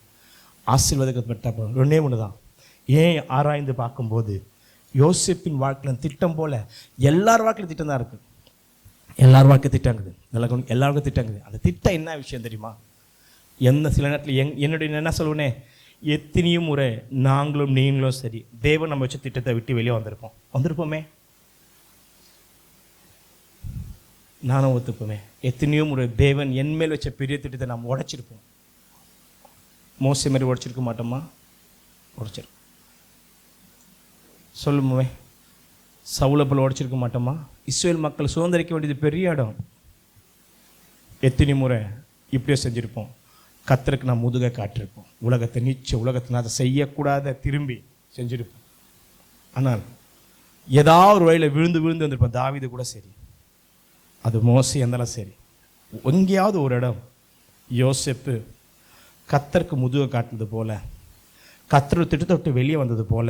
ஆசீர்வாதப்பட்ட ஒன்றே ஒன்று தான். ஏன் ஆராய்ந்து பார்க்கும்போது யோசேப்பின் வாழ்க்கையில் திட்டம் போல் எல்லார் வாழ்க்கையிலும் திட்டம் தான் இருக்குது. எல்லார் வாழ்க்கை திட்டங்குது, எல்லாருக்கும் திட்டங்குது. அந்த திட்டம் என்ன விஷயம் தெரியுமா? சில நேரத்தில் என்னுடைய என்ன சொல்லுவேனே, எத்தனையும் முறை நாங்களும் நீங்களும் சரி தேவன் நம்ம வச்ச திட்டத்தை விட்டு வெளியே வந்திருப்போமே. நானும் ஒத்துப்போமே. எத்தனையோ முறை தேவன் என் மேல் வச்ச பெரிய திட்டத்தை நாம் உடைச்சிருப்போம். மோசே மாதிரி உடைச்சிருக்க மாட்டோமா? உடைச்சிருக்கோம். சொல்லுமே, சவுலை போல உடைச்சிருக்க மாட்டோமா? இஸ்ரவேல் மக்கள் சுதந்திரிக்க வேண்டியது பெரிய இடம். எத்தனை முறை இப்படியே செஞ்சுருப்போம். கர்த்தருக்கு நான் முதுகை காட்டிருப்போம். உலகத்தை உலகத்தை அதை செய்யக்கூடாத திரும்பி செஞ்சுருப்போம். ஆனால் ஏதாவது ஒரு வழியில் விழுந்து வந்திருப்போம். தாவீது கூட சரி, அது மோசே இருந்தாலும் சரி, எங்கேயாவது ஒரு இடம் யோசேப்பு கர்த்தருக்கு முதுகை காட்டினது போல, கர்த்தர் திட்டத்தை விட்டு வெளியே வந்தது போல,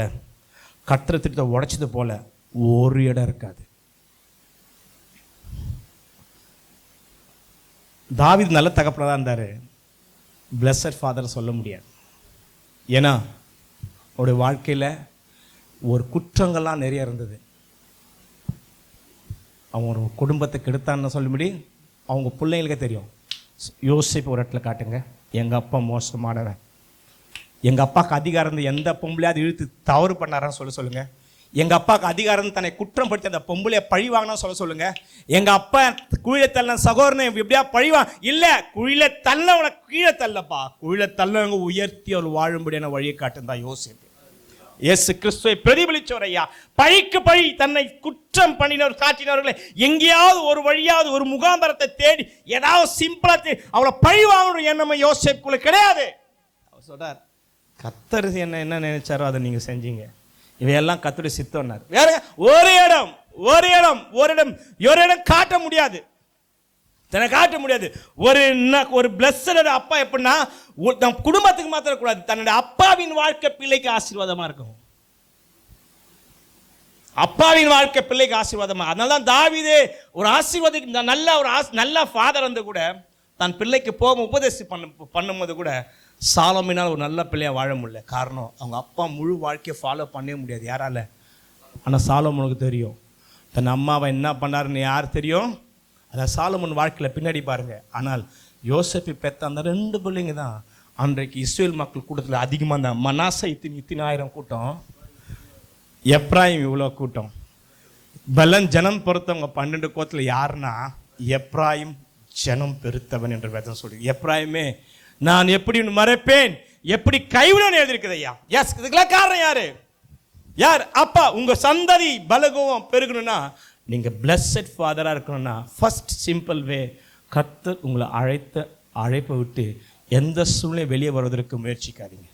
கர்த்தர் திட்டத்தை உடைச்சது போல ஒரு இடம் இருக்காது. தாவீது நல்ல தகப்பனாக தான் இருந்தார், பிளஸட் ஃபாதர் சொல்ல முடியாது. ஏன்னா அவருடைய வாழ்க்கையில் ஒரு குற்றங்கள்லாம் நிறைய இருந்தது. அவன் ஒரு குடும்பத்தை கெடுத்தான்னு சொல்ல முடியும். அவங்க பிள்ளைங்களுக்கே தெரியும். யோசிப்பு ஒரு இடத்துல காட்டுங்க, எங்கள் அப்பா மோசமானவன், எங்கள் அப்பாவுக்கு அதிகாரம் இருந்து எந்த பொம்பளையாவது இழுத்து தவறு பண்ணாரான்னு சொல்லுங்கள். எங்கள் அப்பாவுக்கு அதிகாரம் தன்னை குற்றம் படுத்தி அந்த பொம்பளையை பழி வாங்கினா சொல்லுங்கள். எங்கள் அப்பா குழில தள்ள சகோதரனை எப்படியா பழிவாங்க? இல்லை, குழில தள்ள உனக்கு கீழே தள்ளப்பா, குழில தள்ளவங்க உயர்த்தி அவர் வாழும்படியான வழியை காட்டுந்தா யோசிப்பு. இயேசு கிறிஸ்துவை பிரதிபலிச்சவர் ஐயா. பழிக்கு பழி தன்னை குற்றம் பண்ணினவர் காட்டினவர்களை எங்கேயாவது ஒரு வழியாவது ஒரு முகாந்தரத்தை தேடி ஏதாவது சிம்பிளா அவளை பழி வாங்கணும் எண்ணம் யோசேப்புக்குள்ள கிடையாது. அவர் சொல்றார், கர்த்தர் என்ன நினைச்சாரோ அதை நீங்க செஞ்சீங்க. இவையெல்லாம் கர்த்தருடைய சித்தம்னார். வேற ஒரு இடம் காட்ட முடியாது, தன்னை காட்ட முடியாது. ஒரு பிளஸ்ஸட் அப்பா எப்படின்னா நம் குடும்பத்துக்கு மாத்திரம் கூடாது, தன்னுடைய அப்பாவின் வாழ்க்கை பிள்ளைக்கு ஆசீர்வாதமா இருக்கும். அப்பாவின் வாழ்க்கை பிள்ளைக்கு ஆசீர்வாதமா. அதனால தான் தாவீது ஒரு ஆசீர்வாதி நல்ல ஃபாதர் வந்து கூட தன் பிள்ளைக்கு போகும் உபதேசம் பண்ணும்போது கூட சாலோமினால் ஒரு நல்ல பிள்ளையா வாழ முடியல. காரணம், அவங்க அப்பா முழு வாழ்க்கையை ஃபாலோ பண்ணவே முடியாது யாரால. ஆனால் சாலோமோனுக்கு தெரியும் தன் அம்மாவை என்ன பண்ணாருன்னு யார் தெரியும். அதான் சாலமோன் வாழ்க்கையில் பின்னாடி பாருங்க. ஆனால் யோசேப்பை பெற்ற அந்த 2 பிள்ளைங்க தான் அன்றைக்கு இஸ்ரேல் மக்கள் கூட்டத்தில் அதிகமாக இருந்தாங்க. மனாசை இத்தனை ஆயிரம் கூட்டம், எப்ராயிம் இவ்வளோ கூட்டம். பலன் ஜனம் பொறுத்தவங்க 12 கோத்தில் யாருன்னா எப்ராயிம் ஜனம் பெருத்தவன் என்று வேதம் சொல்லி. எப்ராயிமே நான் எப்படி மறைப்பேன், எப்படி கைவிடன்னு எழுதியிருக்குது ஐயா. எஸ், இதுக்கெல்லாம் காரணம் யார்? அப்பா. உங்க சந்ததி பலகம் பெருகணும்னா, நீங்க பிளஸட் ஃபாதரா இருக்கணும்னா, ஃபர்ஸ்ட் சிம்பிள் வே, கர்த்தர் உங்களை அழைப்பை விட்டு எந்த சூழ்நிலையும் வெளியே வருவதற்கு முயற்சிக்காதீங்க.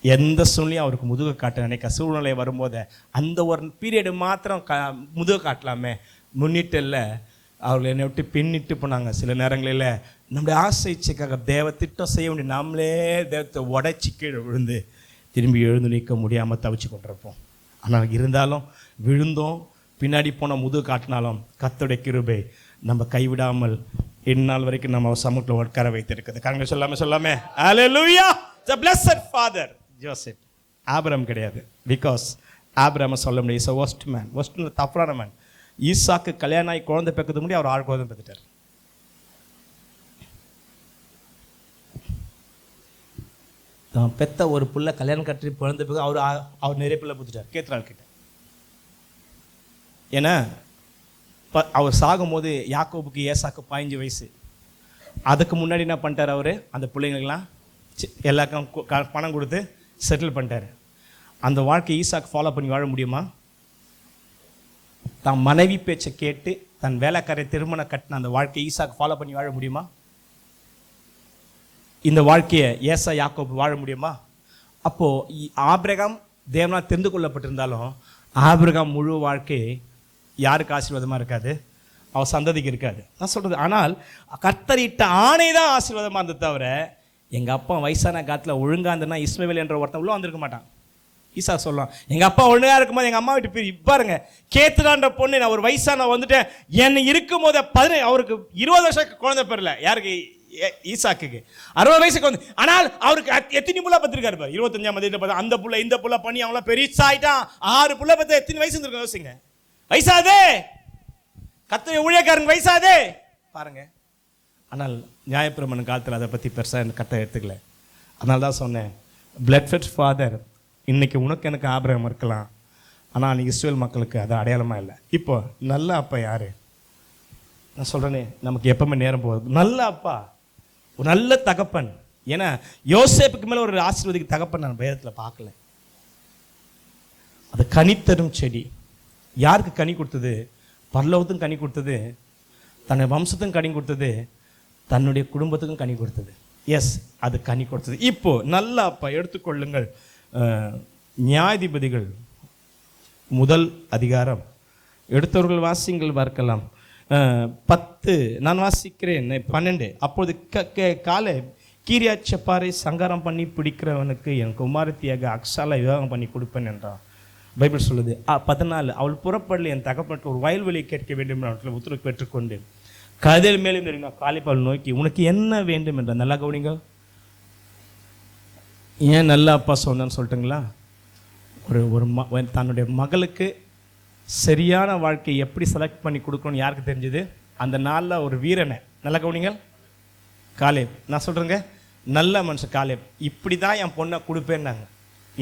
எந்த சூழ்நிலையும் அவருக்கு முதுக காட்ட நினைக்க சூழ்நிலை வரும்போது அந்த ஒரு பீரியடு மாத்திரம் முதுக காட்டலாமே. முன்னிட்டு அவர்களை என்னை விட்டு பின்னிட்டு போனாங்க. சில நேரங்களில் நம்முடைய ஆசை இச்சைக்காக தேவ திட்டம் செய்ய வேண்டிய நாமளே தேவத்தை உடைச்சி கீழே விழுந்து திரும்பி எழுந்து நிற்க முடியாமல் தவிச்சு கொண்டிருப்போம். ஆனால் இருந்தாலும் விழுந்தோம், பின்னாடி போன முதுகு காட்டினாலும் கர்த்தருடைய கிருபை நம்ம கைவிடாமல் இந்நாள் வரைக்கும் நம்ம சமூகத்தில் உட்கார வைத்திருக்குது. காரணம் சொல்லாமே ஹல்லேலூயா. The blessed father Joseph. Abraham கிடையாது. பிகாஸ் ஆபிரகாம் சொல்ல முடியும், is a worst man. worst தப்பான மேன். ஈசாக்கு கல்யாணம் ஆகி குழந்தை பெற்றது முடியும், அவர் 6 குழந்தை பெற்றுட்டார். தான் பெத்த ஒரு பிள்ளை கல்யாணம் கட்டி குழந்தை பெற்று அவர் நிறைய பிள்ளை பெற்றுட்டார் கேத்ரால் கிட்ட. ஏன்னா அவர் சாகும்போது யாக்கோபுக்கு ஏசாக்கு 15 வயசு. அதுக்கு முன்னாடி என்ன பண்ணிட்டார் அவர்? அந்த பிள்ளைங்களுக்கெல்லாம் எல்லாருக்கும் பணம் கொடுத்து செட்டில் பண்ணிட்டார். அந்த வாழ்க்கை ஈசாக்கு ஃபாலோ பண்ணி வாழ முடியுமா? தன் மனைவி பேச்சை கேட்டு தன் வேலைக்காரை திருமணம் கட்டின அந்த வாழ்க்கையை ஈசாக்கு ஃபாலோ பண்ணி வாழ முடியுமா? இந்த வாழ்க்கையை ஏசா யாக்கோபு வாழ முடியுமா? அப்போது ஆபிரகாம் தேவனால் தெரிந்து கொள்ளப்பட்டிருந்தாலும் ஆபிரகாம் முழு வாழ்க்கை யாருக்கு ஆசீர்வாதமாக இருக்காது? அவர் சந்ததிக்கு இருக்காது. நான் சொல்கிறது, ஆனால் கர்த்தரிட்ட ஆணை தான் ஆசீர்வாதமாக இருந்தது தவிர எங்கள் அப்பா வயசான காலத்தில் ஒழுங்காக இருந்ததுன்னா இஸ்மவேல் என்ற ஒருத்தன் உள்ள வந்திருக்க மாட்டான். ஈசா சொல்லலாம், எங்கள் அப்பா ஒழுங்காக இருக்கும்போது எங்கள் அம்மா வீட்டு பேர் பாருங்க, கேத்துடான்ற பொண்ணு நான் ஒரு வயசான வந்துட்டேன் என்ன இருக்கும் போது அவருக்கு 20 வருஷம் குழந்தை பெறல. யாருக்கு? ஈசாக்கு 60 வயசுக்கு வந்து. ஆனால் அவருக்கு எத்தனை புள்ள பத்திருக்காரு? 25ஆம் வயதில் அந்த புள்ள இந்த புள்ள பண்ணி அவங்களாம் பெருசாயிட்டான். 6 புள்ள பத்த எத்தனை வயசு இருந்திருக்கும் யோசிங்க. வயசாதே, கர்த்தருடைய ஊழியக்காரங்க வயசாதே பாருங்க. ஆனால் நியாயப்பிரமாண காலத்தில் அதை பற்றி பெருசாக கர்த்தர் எடுத்துக்கல. அதனால தான் சொன்னேன், பிளட் ஃபெட் ஃபாதர் இன்னைக்கு உனக்கு எனக்கு ஆபிரகாம் இருக்கலாம், ஆனால் அன்றைக்கி இஸ்ரவேல் மக்களுக்கு அது அடையாளமாக இல்லை. இப்போ நல்ல அப்பா யார்? நான் சொல்கிறேனே, நமக்கு எப்பவுமே நேரம் போகுது. நல்ல அப்பா, ஒரு நல்ல தகப்பன். ஏன்னா யோசேப்புக்கு மேலே ஒரு ஆசீர்வதிக்கு தகப்பன் நான் வேதத்தில் பார்க்கல. அது கனித்தரும் செடி. யாருக்கு கனி கொடுத்தது? பரலோகத்துக்கும் கனி கொடுத்தது, தன்னுடைய வம்சத்துக்கும் கனி கொடுத்தது, தன்னுடைய குடும்பத்துக்கும் கனி கொடுத்தது. எஸ், அது கனி கொடுத்தது. இப்போ நல்ல அப்பா எடுத்துக்கொள்ளுங்கள். நியாயாதிபதிகள் 1 அதிகாரம் எடுத்தவர்கள் வாசிங்கள் பார்க்கலாம். 10 நான் வாசிக்கிறேன். 12 அப்பொழுது காலை கீரியாத் செப்பாரை சங்காரம் பண்ணி பிடிக்கிறவனுக்கு என் குமாரத்தியாக அக்சாலை விவாகம் பண்ணி கொடுப்பேன் என்றான். பைபிள் சொல்லுது. 14 அவள் புறப்படல, என் தகப்பனுக்கு ஒரு வயல்வெளியை கேட்க வேண்டும் என்று உத்தரவு பெற்றுக்கொண்டு கதில் மேலும் நெருங்கினா காலிப்பால் நோக்கி உனக்கு என்ன வேண்டும் என்ற. நல்லா கவனிங்க, ஏன் நல்ல அப்பா சொன்னான்னு சொல்லட்டுங்களா? ஒரு தன்னுடைய மகளுக்கு சரியான வாழ்க்கையை எப்படி செலக்ட் பண்ணி கொடுக்கணும்னு யாருக்கு தெரிஞ்சது? அந்த நாளில் ஒரு வீரனை. நல்லா கவனிங்க, காலேப். நான் சொல்கிறேங்க, நல்ல மனுஷன் காலேப். இப்படி தான் என் பொண்ணை கொடுப்பேன்னாங்க.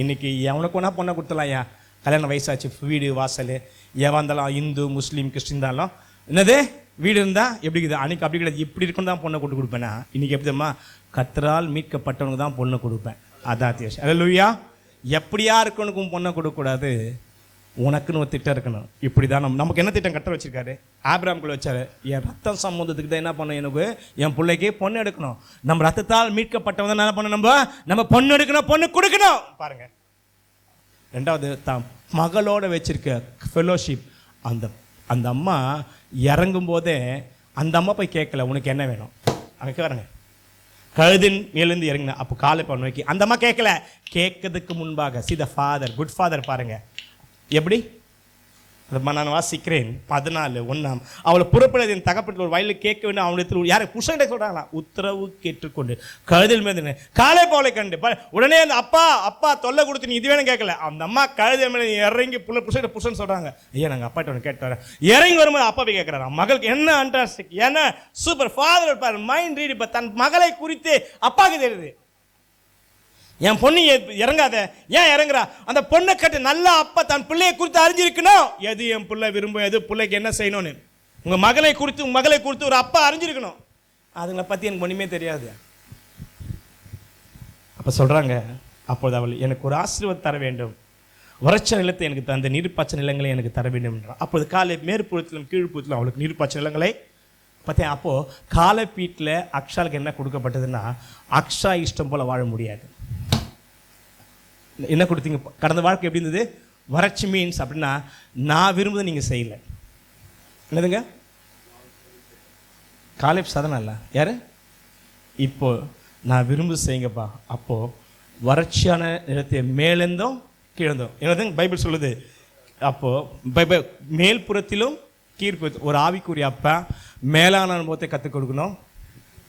இன்றைக்கி எவனுக்கு ஒன்றா பொண்ணை கொடுத்தலாம். ஏன் கல்யாணம் வயசாச்சு, வீடு வாசல், எவன் இருந்தாலும் இந்து முஸ்லீம் கிறிஸ்டின் இருந்தாலும் என்னது வீடு இருந்தால் எப்படி இருக்குது? அன்றைக்கி அப்படி கிடையாது. இப்படி இருக்குன்னு தான் பொண்ணை கொண்டு கொடுப்பேனா? இன்றைக்கி எப்படிமா கர்த்தரால் மீட்கப்பட்டவனுக்கு தான் பொண்ணை கொடுப்பேன். அதான் அத்தியாவசியம். அல்லேலூயா. எப்படியா இருக்கணுக்கும் பொண்ணை கொடுக்கக்கூடாது, உனக்குன்னு ஒரு திட்டம் இருக்கணும். இப்படி தான் நமக்கு என்ன திட்டம் கர்த்தர் வச்சிருக்காரு? ஆபிரகாமுக்குள்ள வச்சாரு. என் ரத்தம் சம்பந்தத்துக்கு தான் என்ன பண்ணணும்? எனக்கு என் பிள்ளைக்கு பொண்ணு எடுக்கணும். நம்ம ரத்தத்தால் மீட்கப்பட்டவங்க தான் என்ன பண்ணணும்? நம்ம பொண்ணு எடுக்கணும், பொண்ணு கொடுக்கணும். பாருங்க, 2வது தான் மகளோட வச்சிருக்க ஃபெலோஷிப். அந்த அம்மா இறங்கும் போதே அந்த அம்மா போய் கேட்கல உனக்கு என்ன வேணும். அங்கே பாருங்க, கழுதின் மேலேருந்து இறங்கின அப்போ காலை பண்ணி அந்த அம்மா கேட்கல. கேட்கறதுக்கு முன்பாக see the father, good father. பாருங்க எப்படி நான் வாசிக்கிறேன். 14 அவளை புறப்படாது என் தகப்பட்டு ஒரு வயலில் கேட்க வேண்டும். அவனிடத்தில் யாரை புருஷன்கிட்ட சொல்கிறாங்களா? உத்தரவு கேட்டுக்கொண்டு கழுதில் மேலே காலை போலை கண்டு உடனே அந்த அப்பா தொல்லை கொடுத்து நீ இது வேணும் கேட்கல. அந்த அம்மா கழுதில் மேலே இறங்கி புருஷன் புருஷன் சொல்கிறாங்க. ஐயா நாங்கள் அப்பாட்ட ஒன்று கேட்டு வரேன். இறங்கி வரும்போது அப்பா போய் கேட்குறாரு மகளுக்கு என்ன அண்டாஸ்டிக், என்ன சூப்பர் ஃபாதர் இருப்பார். Mind read. இப்போ தன் மகளை குறித்து அப்பாவுக்கு தெரியுது. என் பொண்ணு இறங்காத, ஏன் இறங்குறா? அந்த பொண்ணை கட்டு நல்ல அப்பா தன் பிள்ளையை குறித்து அறிஞ்சிருக்கணும். எது என் பிள்ளை விரும்பும், எது பிள்ளைக்கு என்ன செய்யணும்னு உங்கள் மகளை குறித்து ஒரு அப்பா அறிஞ்சிருக்கணும். அதுங்களை பற்றி எனக்கு ஒன்றுமே தெரியாது. அப்போ சொல்கிறாங்க, அப்போது அவள் எனக்கு ஒரு ஆசீர்வாதம் தர வேண்டும், வறட்ச நிலத்தை எனக்கு தந்த நீர்ப்பாய்ச்ச நிலங்களை எனக்கு தர வேண்டும் என்றான். அப்போது காலை மேற்புறத்திலும் கீழ்ப்புறத்திலும் அவளுக்கு நீர்ப்பாய்ச்ச நிலங்களை பார்த்தேன். அப்போது காலப்பீட்டில் அக்ஷாலுக்கு என்ன கொடுக்கப்பட்டதுன்னா, அக்ஷா இஷ்டம் போல் வாழ முடியாது. என்ன கொடுத்தீங்க? கடந்த வாழ்க்கை எப்படி இருந்தது? வறட்சி மீன்ஸ் அப்படின்னா நான் விரும்புதை நீங்கள் செய்யலை. என்னதுங்க? காலேப் சாதனை இல்லை யாரு? இப்போ நான் விரும்பு செய்யுங்கப்பா. அப்போது வறட்சியான நிலத்தை மேலேருந்தோம் கீழந்தோம். என்னதுங்க பைபிள் சொல்லுது? அப்போது மேல்புறத்திலும் கீழ்ப்புறத்தில் ஒரு ஆவிக்குரிய அப்பா மேலான அனுபவத்தை கற்றுக் கொடுக்கணும்,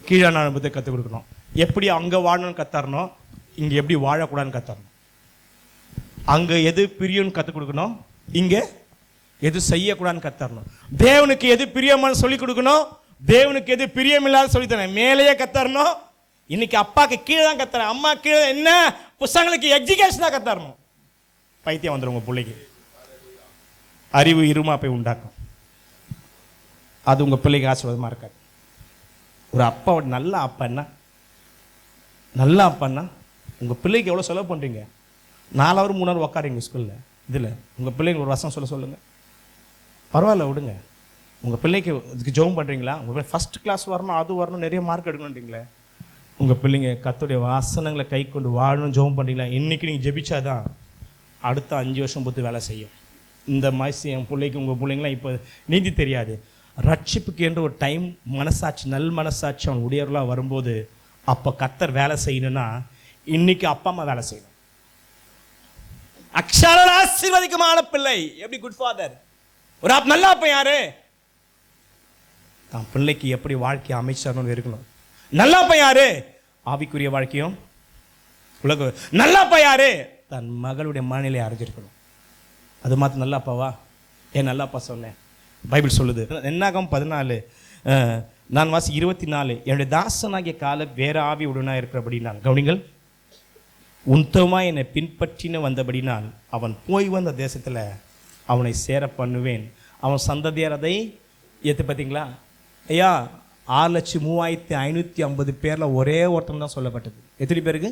கீழான அனுபவத்தை கற்றுக் கொடுக்கணும். எப்படி அங்கே வாழணும்னு கற்றுறணும், இங்கே எப்படி வாழக்கூடாதுன்னு கற்றுறணும். அங்கே எது பிரியம்னு கற்றுக் கொடுக்கணும், இங்கே எது செய்யக்கூடாதுன்னு கற்றுறணும். தேவனுக்கு எது பிரியமானு சொல்லிக் கொடுக்கணும், தேவனுக்கு எது பிரியமில்லாத சொல்லித்தரேன். மேலேயே கற்றுறணும். இன்னைக்கு அப்பாவுக்கு கீழே தான் கற்றுறேன், அம்மா கீழே என்ன புத்தகங்களுக்கு எஜுகேஷன் தான் கற்றுறணும். பைத்தியம் வந்துடும் உங்கள் பிள்ளைக்கு. அறிவு இருமா போய் உண்டாக்கும். அது உங்கள் பிள்ளைக்கு ஆசீர்வாதமாக இருக்காது. ஒரு அப்பாவோட நல்ல அப்பான்னா, நல்ல அப்பான்னா உங்கள் பிள்ளைக்கு எவ்வளோ செலவு பண்ணுறீங்க? 4 ஹவர் 3 ஹவர் உட்காருங்க ஸ்கூலில். இதில் உங்கள் பிள்ளைங்க ஒரு வசனம் சொல்லுங்கள். பரவாயில்ல விடுங்க. உங்கள் பிள்ளைக்கு இதுக்கு ஜெபம் பண்ணுறீங்களா? உங்கள் பிள்ளை ஃபஸ்ட் கிளாஸ் வரணும், அது வரணும், நிறைய மார்க் எடுக்கணுன்றீங்களே. உங்கள் பிள்ளைங்க கர்த்தருடைய வாசனங்களை கை கொண்டு வாழணும் ஜெபம் பண்ணுறீங்களா? இன்றைக்கி நீங்கள் ஜெபிச்சாதான் அடுத்த 5 வருஷம் பொறுத்து வேலை செய்யும். இந்த மாதிரி என் பிள்ளைக்கு உங்கள் பிள்ளைங்களாம் இப்போ நீதி தெரியாது. ரட்சிப்புக்கு என்று ஒரு டைம் மனசாட்சி, நல் மனசாட்சி அவன் உடையவர்களாக வரும்போது அப்போ கர்த்தர் வேலை செய்யணும்னா இன்னைக்கு அப்பா அம்மா வேலை செய்யணும். அக்ஷர ஆசீர்வதிக்கமான பிள்ளை எப்படி குட் ஃபாதர்? ஒரு நல்ல அப்பா யாரு? தான் பிள்ளைக்கு எப்படி வாழ்க்கையை அமைச்சர்னு இருக்கணும். நல்ல அப்பா யாரு? ஆவிக்குரிய வாழ்க்கையும் உலக. நல்ல அப்பா யாரு? தன் மகளுடைய மனநிலையை அறிஞ்சிருக்கணும். அது மாத்திரம் நல்ல அப்பாவா? ஏன் நல்ல அப்பா சொன்னேன்? பைபிள் சொல்லுது. என்னாகும் 14 நான் வாசி 24, என்னுடைய தாசனாகிய கால வேற ஆவி உடனா இருக்கிறபடி நான் கவனிங்கள், உத்தமா என்னை பின்பற்றின வந்தபடினால் அவன் போய் வந்த தேசத்தில் அவனை சேர பண்ணுவேன், அவன் சந்ததியார் அதை ஏற்று. பார்த்தீங்களா ஐயா? 6,03,550 பேரில் ஒரே ஒருத்தன் தான் சொல்லப்பட்டது. எத்தனை பேருக்கு?